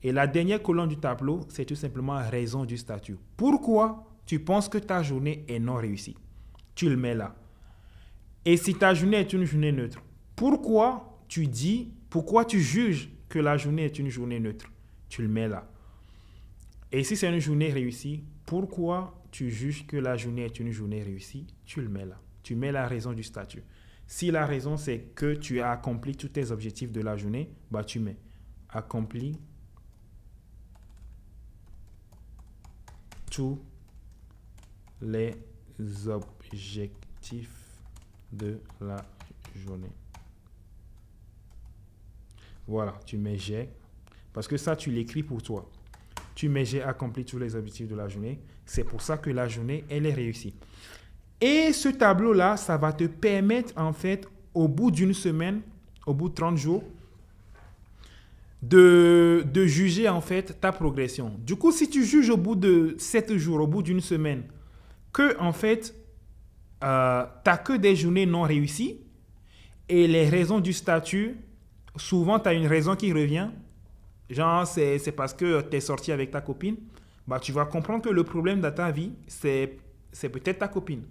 Et la dernière colonne du tableau, c'est tout simplement raison du statut. Pourquoi tu penses que ta journée est non réussie? Tu le mets là. Et si ta journée est une journée neutre, pourquoi tu juges que la journée est une journée neutre? Tu le mets là. Et si c'est une journée réussie, pourquoi tu juges que la journée est une journée réussie? Tu le mets là. Tu mets la raison du statut. Si la raison c'est que tu as accompli tous tes objectifs de la journée, bah tu mets accompli tous les objectifs de la journée. Voilà, tu mets j'ai. Parce que ça, tu l'écris pour toi. Tu mets j'ai accompli tous les objectifs de la journée. C'est pour ça que la journée, elle est réussie. Et ce tableau-là, ça va te permettre, en fait, au bout d'une semaine, au bout de 30 jours, de juger, en fait, ta progression. Du coup, si tu juges au bout de 7 jours, au bout d'une semaine, que, en fait, tu n'as que des journées non réussies, et les raisons du statut, souvent, tu as une raison qui revient. Genre, c'est parce que tu es sorti avec ta copine. Bah, tu vas comprendre que le problème de ta vie, c'est peut-être ta copine.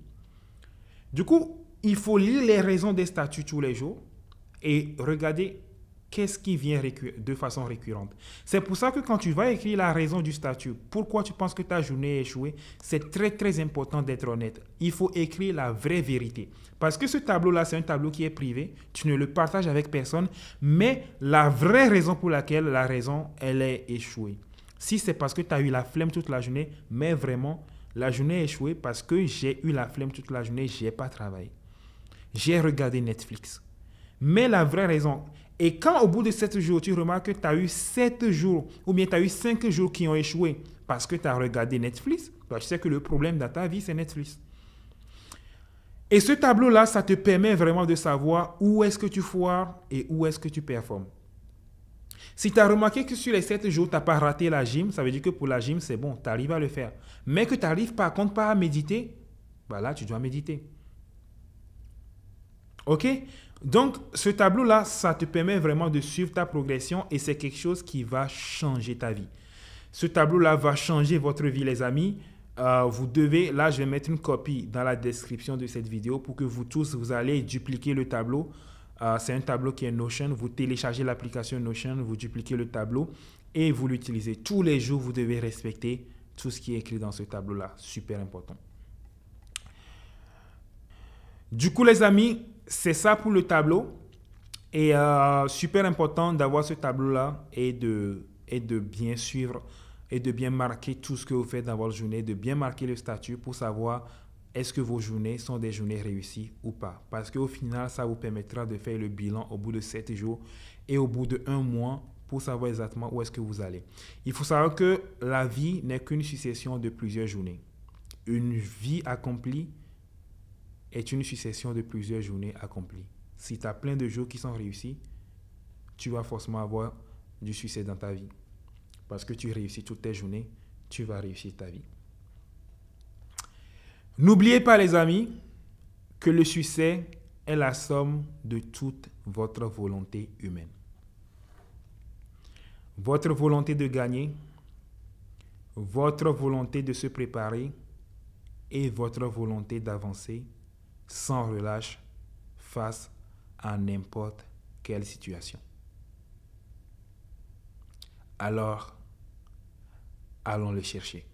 Du coup, il faut lire les raisons des statuts tous les jours et regarder qu'est-ce qui vient de façon récurrente. C'est pour ça que quand tu vas écrire la raison du statut, pourquoi tu penses que ta journée a échoué, c'est très très important d'être honnête. Il faut écrire la vraie vérité. Parce que ce tableau-là, c'est un tableau qui est privé, tu ne le partages avec personne, mais la vraie raison pour laquelle la raison, elle est échouée. Si c'est parce que tu as eu la flemme toute la journée, mais vraiment, la journée a échoué parce que j'ai eu la flemme toute la journée, je n'ai pas travaillé. J'ai regardé Netflix. Mais la vraie raison, et quand au bout de 7 jours, tu remarques que tu as eu 7 jours, ou bien tu as eu 5 jours qui ont échoué parce que tu as regardé Netflix, tu sais que le problème dans ta vie, c'est Netflix. Et ce tableau-là, ça te permet vraiment de savoir où est-ce que tu foires et où est-ce que tu performes. Si tu as remarqué que sur les 7 jours, tu n'as pas raté la gym, ça veut dire que pour la gym, c'est bon, tu arrives à le faire. Mais que tu n'arrives par contre pas à méditer, bah là, tu dois méditer. OK? Donc, ce tableau-là, ça te permet vraiment de suivre ta progression et c'est quelque chose qui va changer ta vie. Ce tableau-là va changer votre vie, les amis. Vous devez, là, je vais mettre une copie dans la description de cette vidéo pour que vous tous, vous allez dupliquer le tableau. C'est un tableau qui est Notion. Vous téléchargez l'application Notion, vous dupliquez le tableau et vous l'utilisez. Tous les jours, vous devez respecter tout ce qui est écrit dans ce tableau-là. Super important. Du coup, les amis, c'est ça pour le tableau. Et super important d'avoir ce tableau-là et de bien suivre et de bien marquer tout ce que vous faites dans votre journée, de bien marquer le statut pour savoir est-ce que vos journées sont des journées réussies ou pas. Parce qu'au final, ça vous permettra de faire le bilan au bout de 7 jours et au bout de 1 mois pour savoir exactement où est-ce que vous allez. Il faut savoir que la vie n'est qu'une succession de plusieurs journées. Une vie accomplie est une succession de plusieurs journées accomplies. Si tu as plein de jours qui sont réussis, tu vas forcément avoir du succès dans ta vie. Parce que tu réussis toutes tes journées, tu vas réussir ta vie. N'oubliez pas, les amis, que le succès est la somme de toute votre volonté humaine. Votre volonté de gagner, votre volonté de se préparer et votre volonté d'avancer sans relâche face à n'importe quelle situation. Alors, allons le chercher.